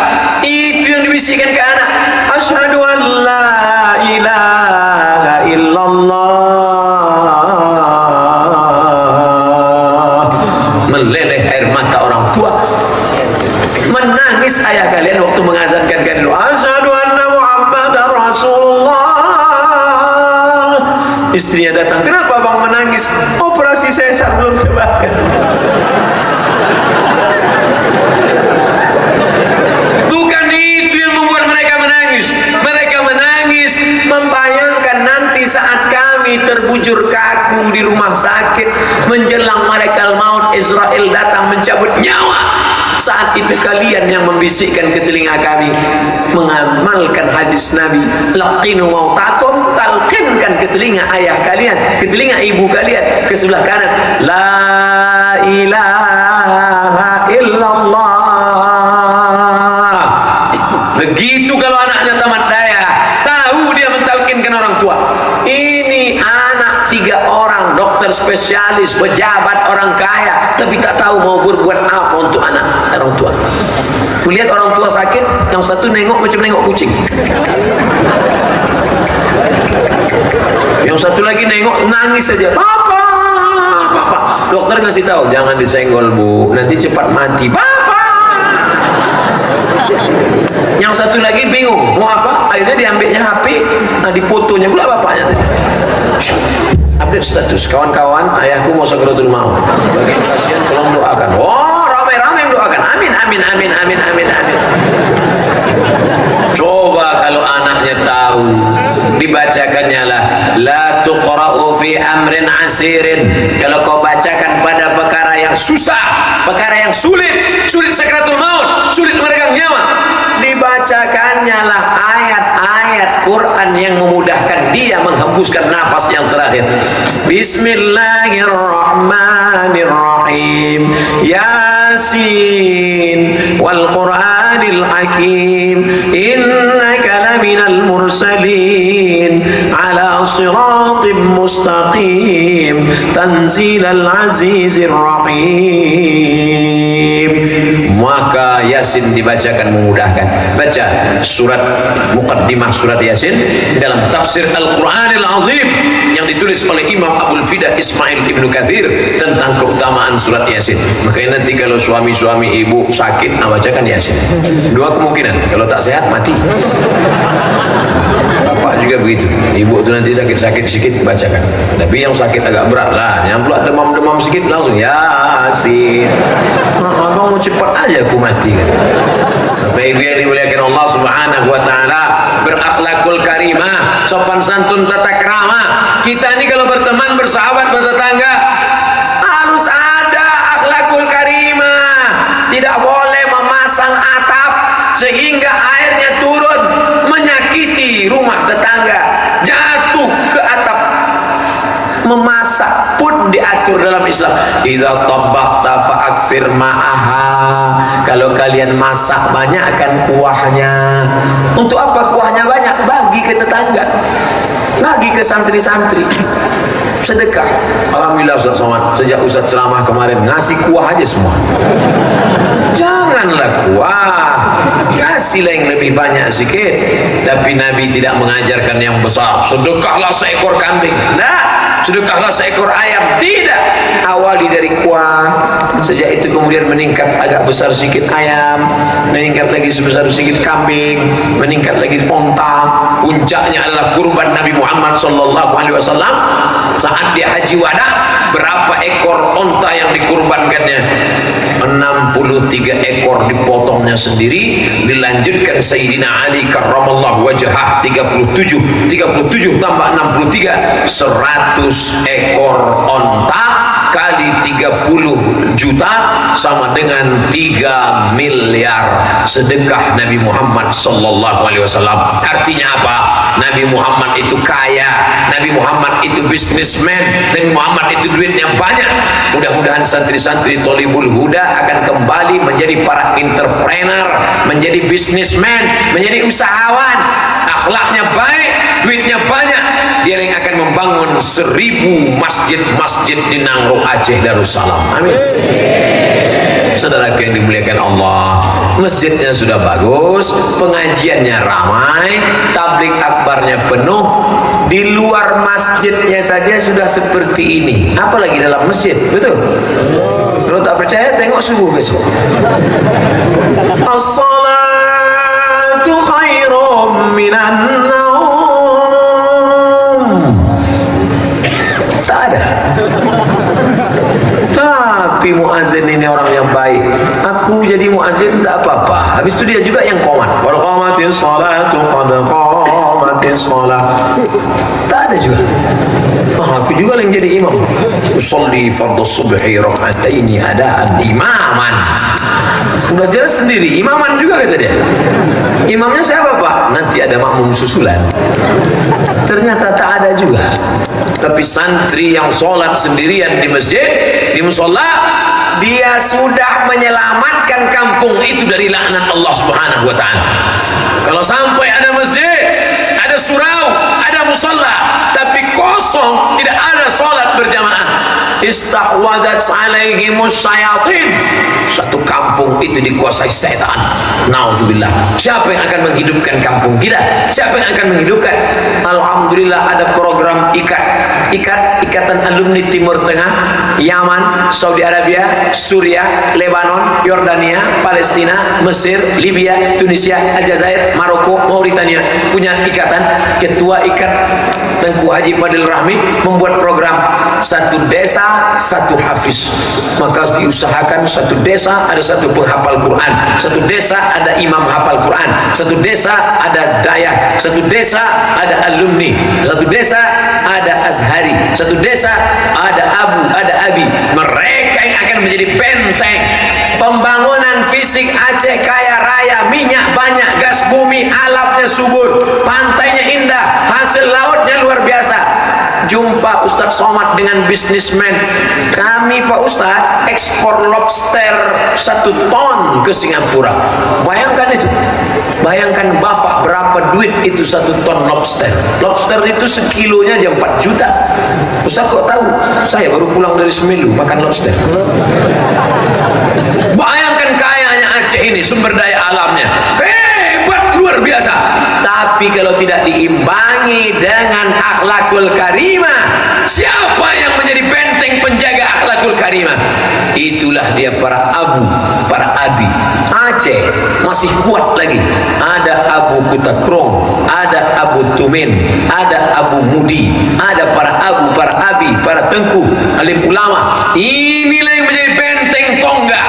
Itu yang dibisikkan ke anak, asyhadu an la ilaha illallah. Meleleh air mata orang tua, menangis ayah kalian waktu mengazankan kalian dulu, asyhadu anna Muhammadar Rasulullah. Istrinya datang, kenapa bang menangis? Operasi sesar belum coba. Bukan itu yang membuat mereka menangis. Mereka menangis membayangkan nanti saat kami terbujur kaku di rumah sakit, menjelang malaikat maut Israel datang mencabut nyawa. Saat itu kalian yang membisikkan ke telinga kami, mengamalkan hadis Nabi, laqinu mautakum, talqinkan ke telinga ayah kalian, ke telinga ibu kalian, ke sebelah kanan, la ilaha illallah. Begitu kalau anaknya tamat daya, tahu dia mentalkinkan orang tua. Ini anak 3 orang, dokter spesialis, pejabat, orang kaya, tapi tak tahu mau berbuat apa untuk anak orang tua. Lihat orang tua sakit, yang satu nengok macam nengok kucing, yang satu lagi nengok nangis saja, papa, papa. Dokter ngasih tahu, jangan disenggol bu, nanti cepat mati, papa. Yang satu lagi bingung mau apa, akhirnya diambilnya HP, nah difotonya pula bapaknya tadi. Update update status, kawan-kawan ayahku mau sakratul maut, bagi yang kasihan tolong doakan. Oh, ramai-ramai mendoakan, amin amin amin amin amin amin. Coba kalau anaknya tahu, dibacakannya lah la tuqra'u fi amrin asirin. Kalau kau bacakan pada perkara yang susah, perkara yang sulit sakratul maut, sulit meregang nyawa, dibacakannya lah ayat-ayat Quran yang memudahkan dia menghembuskan nafas yang terakhir. Bismillahirrahmanirrahim. Yasin wal Qur'anil Hakim. Innaka laminal mursalin ala siratim mustaqim. Tanzilal azizir rahim. Maka Yasin dibacakan memudahkan. Baca surat muqaddimah surat Yasin dalam tafsir Al-Quranil Azim yang ditulis oleh Imam Abul Fida Ismail Ibnu Katsir tentang keutamaan surat Yasin. Makanya nanti kalau suami-suami ibu sakit, bacakan Yasin. Dua kemungkinan, kalau tak sehat mati. Bapak juga begitu, ibu tu nanti sakit-sakit sikit bacakan. Tapi yang sakit agak berat lah, yang pula demam-demam sikit langsung Yasin. Abang mau cepat aja aku mati kan. Bapak ibu yang dimuliakan Allah Subhanahu wa taala, berakhlakul karimah, sopan santun tata krama. Kita ini kalau berteman, bersahabat, bertetangga harus ada akhlakul karimah. Tidak boleh memasang atap sehingga airnya turun menyakiti rumah tetangga, jatuh ke atap. Memasak pun diatur dalam Islam. Idza tabakhta fa aksir ma'aha. Kalau kalian masak, banyakkan kuahnya. Untuk apa kuahnya banyak? Bagi ke tetangga, bagi ke santri-santri, sedekah. Alhamdulillah Ustaz Somad, sejak Ustaz ceramah kemarin ngasih kuah aja semua. Janganlah kuah, kasihlah yang lebih banyak sikit. Tapi Nabi tidak mengajarkan yang besar, sedekahlah seekor kambing. Nah, sedekahlah seekor ayam. Tidak, awali dari kuah. Sejak itu kemudian meningkat agak besar sedikit ayam, meningkat lagi sebesar sedikit kambing, meningkat lagi onta. Puncaknya adalah kurban Nabi Muhammad SAW saat dia haji wada. Berapa ekor onta yang dikurbankannya? 63 ekor dipotongnya sendiri. Dilanjutkan Sayyidina Ali karramallahu wajhah 37 tambah 63, 100 ekor onta kali 30 juta sama dengan 3 miliar sedekah Nabi Muhammad sallallahu alaihi wasallam. Artinya apa? Nabi Muhammad itu kaya, Nabi Muhammad itu bisnismen, Nabi Muhammad itu duitnya banyak. Mudah-mudahan santri-santri Thalibul Huda akan kembali menjadi para entrepreneur, menjadi bisnismen, menjadi usahawan. Akhlaknya baik, duitnya banyak. Dia yang akan membangun 1000 masjid-masjid di Nangro Aceh Darussalam. Amin. Saudara yang dimuliakan Allah, masjidnya sudah bagus, pengajiannya ramai, tablik akbarnya penuh. Di luar masjidnya saja sudah seperti ini, apalagi dalam masjid. Betul? Kalau tak percaya, tengok subuh besok. As-salatu khairum minan naum. Tak ada. Tapi muazin ini orang yang baik. Aku jadi muazin tak apa-apa. Habis itu dia juga yang komat. Qad qamatis salatu, qad qamatis salat. Tak ada juga. Aku juga yang jadi imam. Usolli fardhu subhi rak'ataini adaan imaman. Udah jelas sendiri, imaman juga kata dia. Imamnya siapa Pak? Nanti ada makmum susulan. Ternyata tak ada juga. Tapi santri yang sholat sendirian di masjid, di musola, dia sudah menyelamatkan kampung itu dari laknat Allah Subhanahu wa taala. Kalau sampai ada masjid, ada surau, ada musola, tapi kosong, tidak ada sholat berjamaah, istahwadat alaihimus syayatin. Satu kampung itu dikuasai setan. Nauzubillah. Siapa yang akan menghidupkan kampung kita? Siapa yang akan menghidupkan? Alhamdulillah ada program ikat ikatan alumni Timur Tengah, Yaman, Saudi Arabia, Suriah, Lebanon, Yordania, Palestina, Mesir, Libya, Tunisia, Aljazair, Maroko, Mauritania punya ikatan. Ketua ikat Tengku Haji Fadil Rahmi membuat program satu desa satu hafiz. Maka diusahakan satu desa ada satu penghafal Quran, satu desa ada imam hafal Quran, satu desa ada dayah, satu desa ada alumni, satu desa ada azhari, satu desa ada abu, ada abi. Mereka yang akan menjadi benteng pembangunan fisik Aceh kaya raya, minyak banyak, gas bumi, alamnya subur, pantainya indah, hasil lautnya luar biasa. Jumpa Ustadz Somad dengan bisnismen. Kami Pak Ustadz ekspor lobster 1 ton ke Singapura. Bayangkan itu. Bayangkan Bapak berapa duit itu 1 ton lobster. Lobster itu sekilonya aja 4 juta. Ustadz kok tahu? Saya baru pulang dari Semelu makan lobster. Bayangkan kayanya Aceh ini, sumber daya alamnya hebat luar biasa. Tapi kalau tidak diimbangi dengan akhlakul karimah, siapa yang menjadi benteng penjaga akhlakul karimah? Itulah dia para abu, para abi. Aceh masih kuat lagi. Ada Abu Kutakrong, ada Abu Tumin, ada Abu Mudi, ada para abu, para abi, para tengku, alim ulama. Inilah yang menjadi benteng tonggak.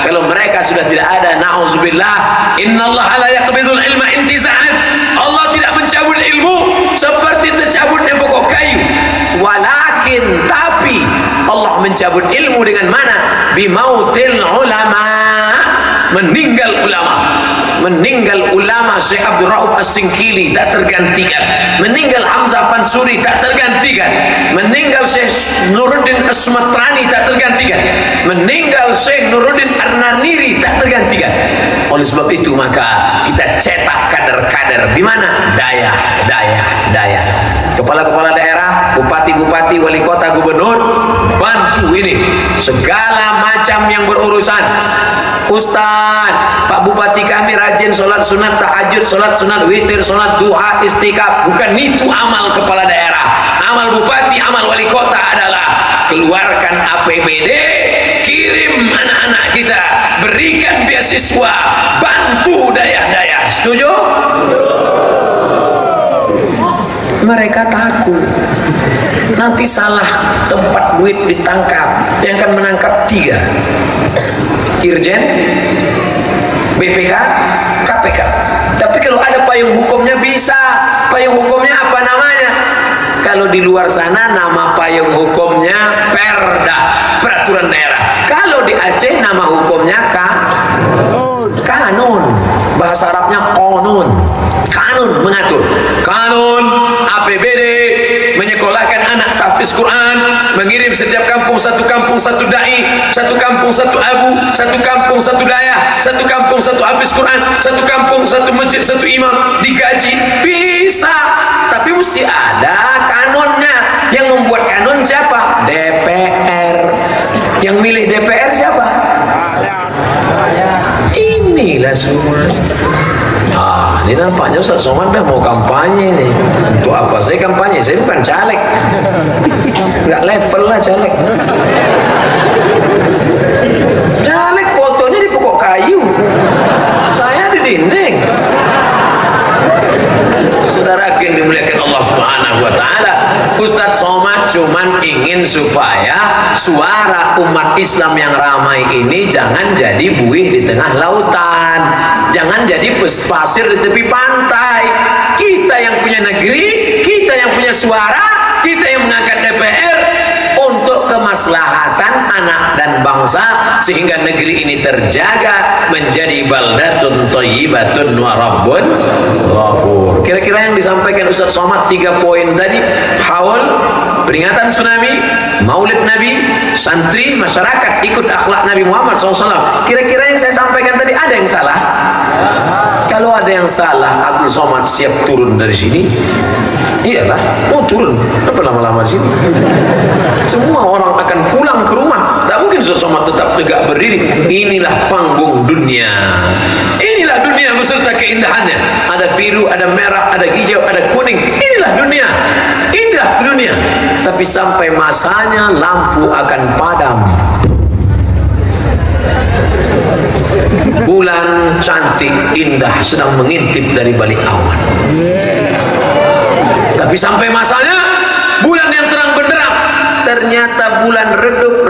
Kalau mereka sudah tidak ada, na'udzubillah, innallaha la yaqbidul ilma intiza'an. Allah tidak mencabut ilmu seperti tercabutnya pokok kayu. Walakin, tapi Allah mencabut ilmu dengan mana? Bimautil ulama, meninggal ulama. Meninggal ulama Syekh Abdul Rauf As-Singkili tak tergantikan. Meninggal Hamzah Fansuri tak tergantikan. Meninggal Syekh Nuruddin As-Sumatrani tak tergantikan. Meninggal Syekh Nuruddin Ar-Naniri tak tergantikan. Oleh sebab itu maka kita cetak kader-kader di mana? Daya. Kepala-kepala daerah, bupati-bupati, wali kota, gubernur, bantu ini segala macam yang berurusan. Ustaz, Pak Bupati kami rajin sholat sunat tahajud, sholat sunat witir, sholat duha, istikaf. Bukan itu amal kepala daerah. Amal bupati, amal wali kota adalah keluarkan APBD, kirim anak-anak kita, berikan beasiswa, bantu daya-daya. Setuju? Mereka takut nanti salah tempat duit ditangkap. Yang akan menangkap 3 Irjen, BPK, KPK. Tapi kalau ada payung hukumnya bisa. Payung hukumnya apa namanya? Kalau di luar sana nama payung hukumnya Perda, peraturan daerah. Kalau di Aceh nama hukumnya kanun. Bahasa Arabnya konun. Kanun mengatur. Kanun APBD, menyekolahkan anak tahfiz Quran, mengirim setiap kampung satu dai, satu kampung satu abu, satu kampung satu daya, satu kampung satu hafiz Quran, satu kampung satu masjid, satu imam, digaji. Bisa, tapi mesti ada kanunnya. Yang membuat kanun siapa? DPR. Yang milih DPR siapa? Inilah semua. Ini nampaknya Ustaz Somad dah mau kampanye nih. Untuk apa saya kampanye? Saya bukan caleg. Nggak level lah caleg. Caleg fotonya di pokok kayu, saya di dinding. Saudara yang dimuliakan Allah Subhanahu wa taala, Ustaz Somad cuman ingin supaya suara umat Islam yang ramai ini jangan jadi buih di tengah lautan, jangan jadi pasir di tepi pantai. Kita yang punya negeri, kita yang punya suara, kita yang mengangkat DPR untuk kemaslahatan anak dan bangsa, sehingga negeri ini terjaga menjadi baldatun thayyibatun wa rabbun ghafur. Kira-kira yang disampaikan Ustaz Somad 3 poin tadi: haul, peringatan tsunami, maulid Nabi, santri, masyarakat ikut akhlak Nabi Muhammad SAW. Kira-kira yang saya sampaikan tadi ada yang salah? Kalau ada yang salah, Abdul Somad siap turun dari sini. Iyalah, mau turun. Apa lama-lama di sini? Semua orang akan pulang ke rumah. Tak mungkin Ustaz Somad tetap tegak berdiri. Inilah panggung dunia. Inilah dunia beserta juta keindahannya. Ada biru, ada merah, ada hijau, ada kuning. Inilah dunia, indah dunia. Tapi sampai masanya lampu akan padam. Bulan cantik indah sedang mengintip dari balik awan. Tapi sampai masanya bulan yang terang benderang, ternyata bulan redup,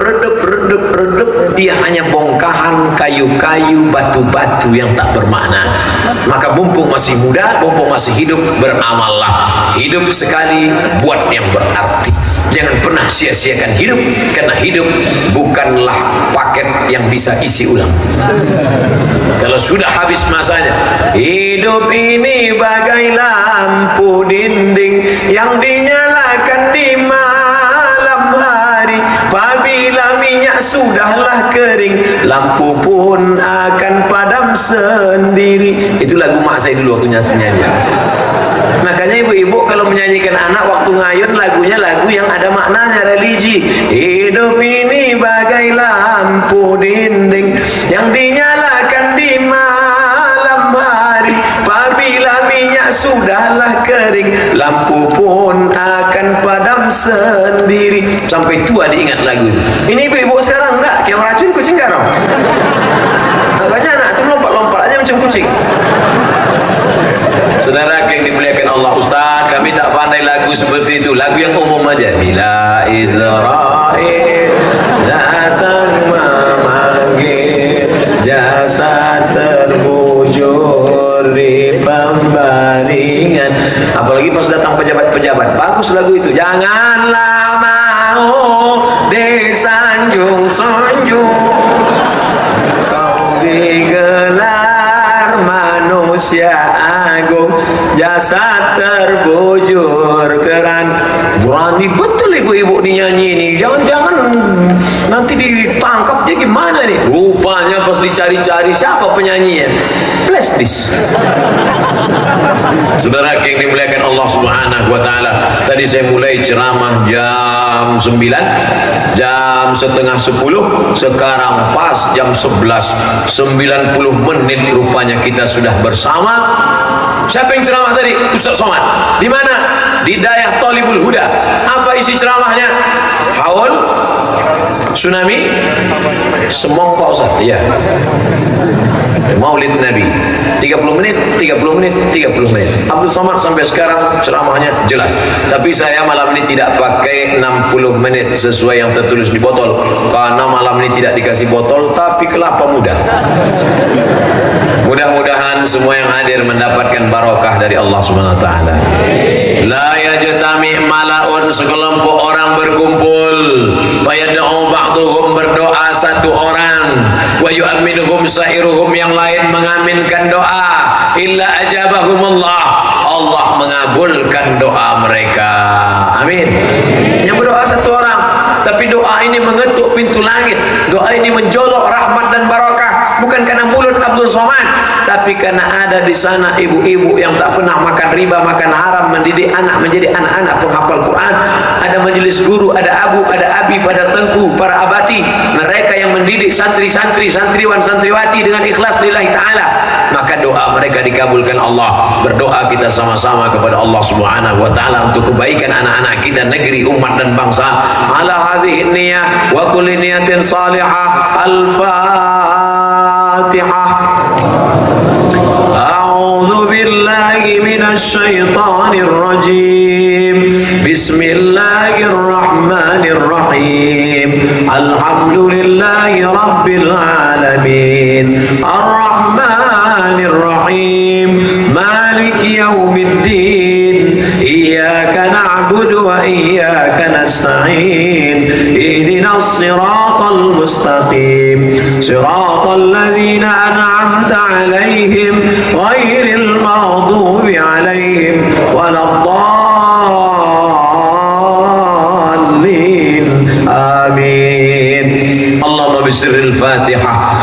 dia hanya bongkahan kayu-kayu, batu-batu yang tak bermakna. Maka mumpung masih muda, mumpung masih hidup, beramallah. Hidup sekali, buat yang berarti. Jangan pernah sia-siakan hidup, karena hidup bukanlah paket yang bisa isi ulang. Kalau sudah habis masanya, hidup ini bagai lampu dinding yang dinyalakan di malam hari. Apabila minyak sudahlah kering, lampu pun akan padam sendiri. Itu lagu mak saya dulu waktu nyanyi. Makanya ibu-ibu kalau menyanyikan anak waktu ngayun, lagunya lagu yang ada maknanya, religi. Hidup ini bagai lampu dinding yang dinyalakan di malam hari. Apabila minyak sudahlah kering, lampu pun akan padam sendiri. Sampai tua diingat lagu itu. Ini ibu-ibu sekarang enggak, kayak racun kucing garong. Makanya anak itu lompat-lompat aja macam kucing. Saudara yang dimuliakan Allah, Ustaz, kami tak pandai lagu seperti itu. Lagu yang umum aja. Bila Israel datang memanggil, jasad terbujur di pembaringan. Apalagi pas datang pejabat-pejabat, bagus lagu itu. Janganlah mau disanjung-sanjung, kau digelar manusia agung, jasad terbujur keran. Berani betul ibu-ibu ni nyanyi ni. Jangan-jangan nanti ditangkap dia gimana nih. Rupanya pas dicari-cari siapa penyanyinya, flash disk. Saudara yang dimuliakan Allah Subhanahu wa taala, tadi saya mulai ceramah jam 9, jam setengah 10, sekarang pas jam 11, 90 menit rupanya kita sudah bersama. Siapa yang ceramah tadi? Ustaz Somad. Di mana? Di Dayah Thalibul Huda. Apa isi ceramahnya? Haul, tsunami, semong Pak Ustaz. Iya. Maulid Nabi. 30 menit, 30 menit, 30 menit. Abdul Somad sampai sekarang ceramahnya jelas. Tapi saya malam ini tidak pakai 60 menit sesuai yang tertulis di botol, karena malam ini tidak dikasih botol tapi kelapa muda. Mudah-mudahan semua yang hadir mendapatkan barokah dari Allah Subhanahu wa taala. La yajtami malaun, sekelompok orang berkumpul, fayad'u ba'dhum, berdoa satu orang, wa yu'minuhum sa'iruhum, yang lain mengaminkan doa, illa ajabahumullah, Allah mengabulkan doa mereka. Amin. Yang berdoa satu orang, tapi doa ini mengetuk pintu langit, doa ini menjolok rahmat dan barakah, bukan karena mulut Abdul Somad, tapi karena ada di sana ibu-ibu yang tak pernah makan riba, makan haram, mendidik anak menjadi anak-anak penghafal Quran. Ada majelis guru, ada abu, ada abi pada tengku, para abati, mereka yang mendidik santri-santri, santriwan, santriwati dengan ikhlas lillahi ta'ala. Maka doa mereka dikabulkan Allah. Berdoa kita sama-sama kepada Allah Subhanahu wa ta'ala untuk kebaikan anak-anak kita, negeri, umat dan bangsa. Ala hadhihi niyah wa kulli niyatin salihah. Al-Fatihah. A'udzu billahi minasy syaithanir rajim. Bismillahirrahmanirrahim. Alhamdulillahi rabbil alamin. Ar-Rahmanir Rahim. Maliki yaumiddin. Iyyaka na'budu wa iyyaka nasta'in. Ihdinas siratal mustaqim. Siratal ladzina an'amta 'alaihim ghairil maghdubi 'alaihim waladdallin. Amin. Allahumma bisirril Fatihah.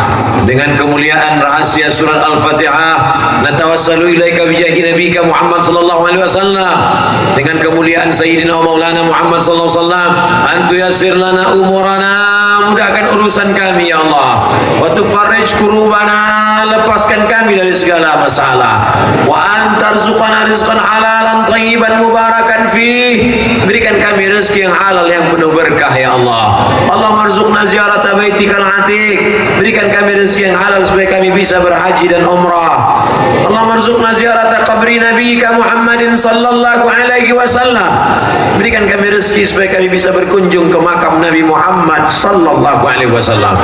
Dengan kemuliaan rahasia surat Al-Fatihah, natawassalu ilaika bijahi nabika Muhammad sallallahu alaihi wasallam. Dengan kemuliaan Sayyidina Maulana Muhammad sallallahu alaihi wasallam, antu yassir lana umurana mudahkan urusan kami ya Allah. Wa tufarrij kurubana, lepaskan kami dari segala masalah. Wa antarzuqana rizqan halalan thayyiban mubarakan fih, berikan kami rezeki yang halal yang penuh berkah ya Allah. Allah marzuqna ziyarata baitikal atiq, berikan kami rezeki yang halal supaya kami bisa berhaji dan umrah. Allah marzuqna ziyarata qabri nabiyika Muhammadin sallallahu alaihi wasallam, berikan kami rezeki supaya kami bisa berkunjung ke makam Nabi Muhammad sallallahu alaihi wasallam.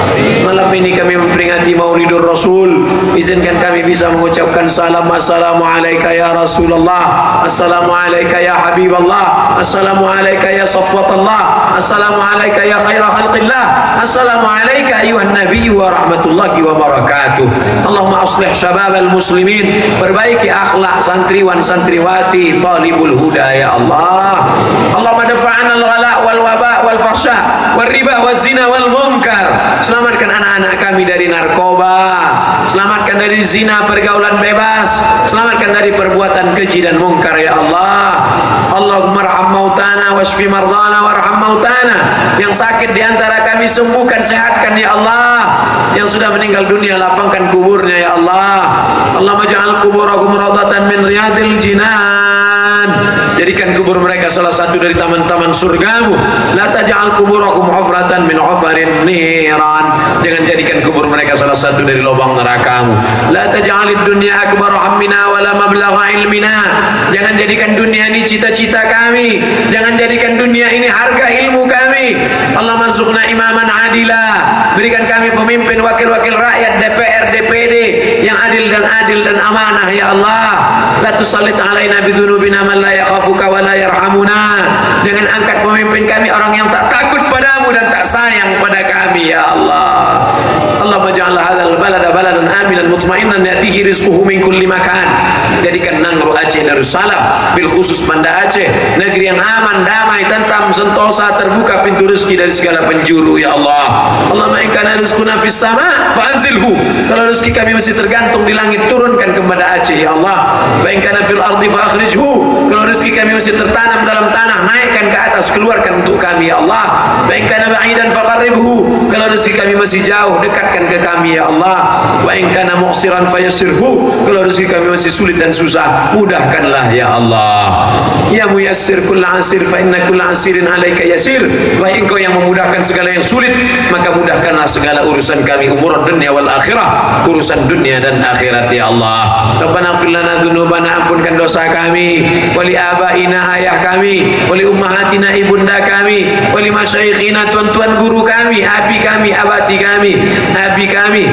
Malam ini kami memperingati Maulidur Rasul, izinkan kami bisa mengucapkan salam. Assalamu alayka ya Rasulullah, assalamu alayka ya Habiballah, assalamu alayka ya Safwatallah, assalamu alayka ya khaira khalqillah, assalamu alayka ayuhan nabiy wa rahmatullahi wa barakatuh. Allahumma aslih syababal muslimin, perbaiki akhlak santriwan santriwati talibul huda ya Allah. Allahumma dafa'ana al-ghala wal waba wal fahsya wal riba wal zina wal munkar, selamatkan anak-anak kami dari narkoba, selamatkan dari zina pergaulan bebas, selamatkan dari perbuatan keji dan mungkar ya Allah. Allahumma arham mautana washfi mardana warham mautana, yang sakit di antara kami sembuhkan, sehatkan ya Allah. Yang sudah meninggal dunia lapangkan kuburnya ya Allah. Allahumma ja'al kuburahum radatan min riyadil jinan, jadikan kubur mereka salah satu dari taman-taman surgamu. La taj'al kuburahum hufratan min hufarin niran, jangan jadikan kubur mereka salah satu dari lubang nerakamu. La taj'alid dunya akbar hammina wala mablagha ilmina, jangan jadikan dunia ini cita-cita kami, jangan jadikan dunia ini harga ilmu kami. Allah marzuqna imaman adila, berikan kami pemimpin wakil-wakil rakyat DPR DPD yang adil dan amanah ya Allah. La tusallit alaina bidhunubina man la yakhafuka wa la yarhamuna, jangan angkat pemimpin kami orang yang tak takut padamu dan tak sayang pada kami ya Allah. Allahumma ja'al hadzal balada baladan aminan mutmainan yatihi rizquhu min kulli makan, jadikan Nangro Aceh Darussalam bil khusus Banda Aceh negeri yang aman, damai, tentram, sentosa, terbuka pintu rezeki dari segala penjuru ya Allah. Allahumma in kana rizquna fis sama fa'anzilhu, kalau rezeki kami masih tergantung di langit, turunkan kepada Aceh ya Allah. Wa in kana fil ardi fa akhrijhu, kalau rezeki kami masih tertanam dalam tanah, naikkan ke atas, keluarkan untuk kami ya Allah. Wa in kana ba'idan fa qarribhu, kalau rezeki kami masih jauh, dekatkan ke kami ya Allah. Wa in kana mu'siran fa yassirhu, kalau rezeki kami masih sulit dan susah, mudahkanlah ya Allah. Ya muyassir kulla asir fa inna kulla asirin alaika yasir, wahai engkau yang memudahkan segala yang sulit, maka mudahkanlah segala urusan kami, umur dunia wal akhirah, urusan dunia dan akhirat ya Allah. Rabbana ighfir lana dzunubana, ampunkan dosa kami, wali abaina, ayah kami, wali ummahatina, ibunda kami, wali masyayikhina, tuan-tuan guru kami, abi kami, abati kami, abi kami,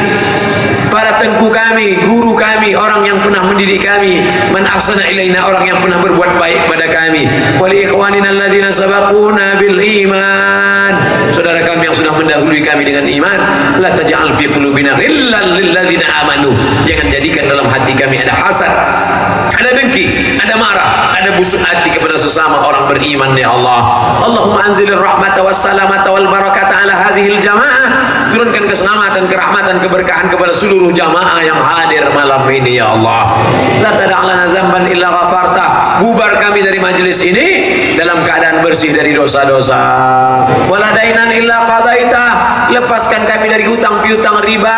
para tengku kami, guru kami, orang yang pernah mendidik kami, man ahsana ilaina, orang yang pernah berbuat baik pada kami, wali ikhwanina alladzina sabaquna bil iman, saudara kami yang sudah mendahului kami dengan iman. La taj'al fi qulubina ghillan lil ladzina amanu, jangan jadikan dalam hati kami ada hasad, ada dengki, ada marah, ada busuk hati kepada sesama orang beriman ya Allah. Allahumma anzilir rahmata was salamata wal barakata ala hadhil jamaah, turunkan keselamatan, kerahmatan, keberkahan kepada seluruh jamaah yang hadir malam ini ya Allah. La tada'lana dzamban illa ghafarta, bubar kami dari majelis ini dalam keadaan bersih dari dosa-dosa. Wala dainan illa qadaita, lepaskan kami dari hutang piutang riba.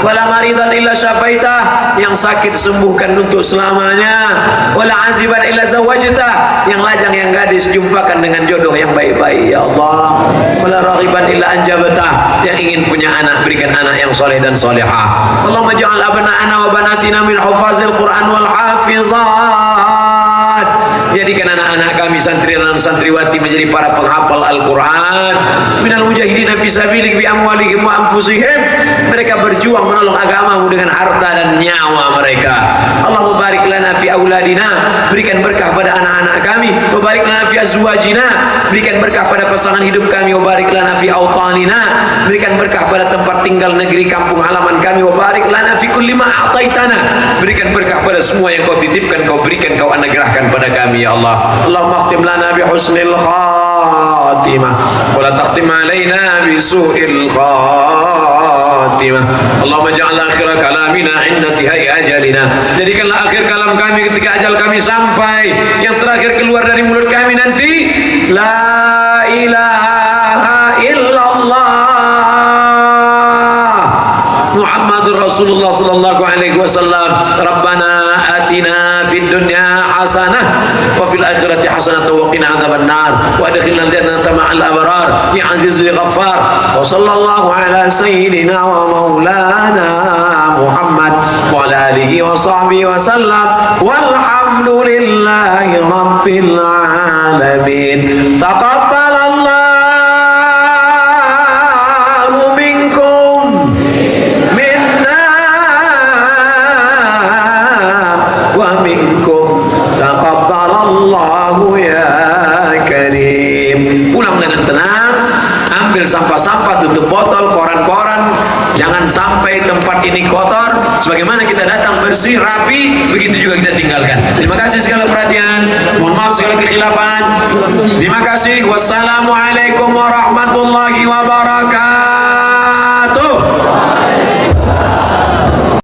Wala maridan illa syafaita, yang sakit sembuhkan untuk selamanya. Wala aziban illa zawajta, yang lajang yang gadis jumpakan dengan jodoh yang baik-baik ya Allah. Wala raghiban illa anjabta, yang ingin punya anak berikan anak yang soleh dan solehah. Allahumma ja'al abna'ana wa banatina min hufazil Quran wal hafizat, jadikan anak-anak kami santri dan santriwati menjadi para penghafal Al-Quran, minal mujahidina fi sabilik bi amwalihim wa anfusihim, mereka berjuang menolong agamamu dengan harta dan nyawa mereka. Allah mubarik lana fi auladina, berikan berkah pada anak-anak kami, mubarik lana fi azwajina, berikan berkah pada pasangan hidup kami, mubarik lana fi autanina, berikan berkah pada tempat tinggal negeri kampung halaman kami, mubarik lana fi kulli ma a'taitana, berikan berkah pada semua yang kau titipkan, kau berikan, kau anugerahkan pada kami ya Allah. Allahumma khtim lana bi husnil khatimah wa la takhtim alaina bi su'il khatimah. Allahumma ja'al akhir kalamina inda tihai ajalina, jadikanlah akhir kalam kami ketika ajal kami sampai, yang terakhir keluar dari mulut kami nanti la ilaha illallah Rasulullah sallallahu alaihi wasallam, Rabbana atina fid dunya hasanah wa fil akhirati hasanah wa qina adzabannar wa adkhilna al-jannata ma'al abrar ya azizu ya ghaffar. Wa sallallahu ala sayyidina wa maulana Muhammad wa ala alihi wa sahbihi wa sallam walhamdulillahi rabbil alamin. Taqabbalallahu sampah-sampah, tutup botol, koran-koran, jangan sampai tempat ini kotor. Sebagaimana kita datang bersih, rapi, begitu juga kita tinggalkan. Terima kasih segala perhatian, mohon maaf segala kekhilafan. Terima kasih. Wassalamualaikum warahmatullahi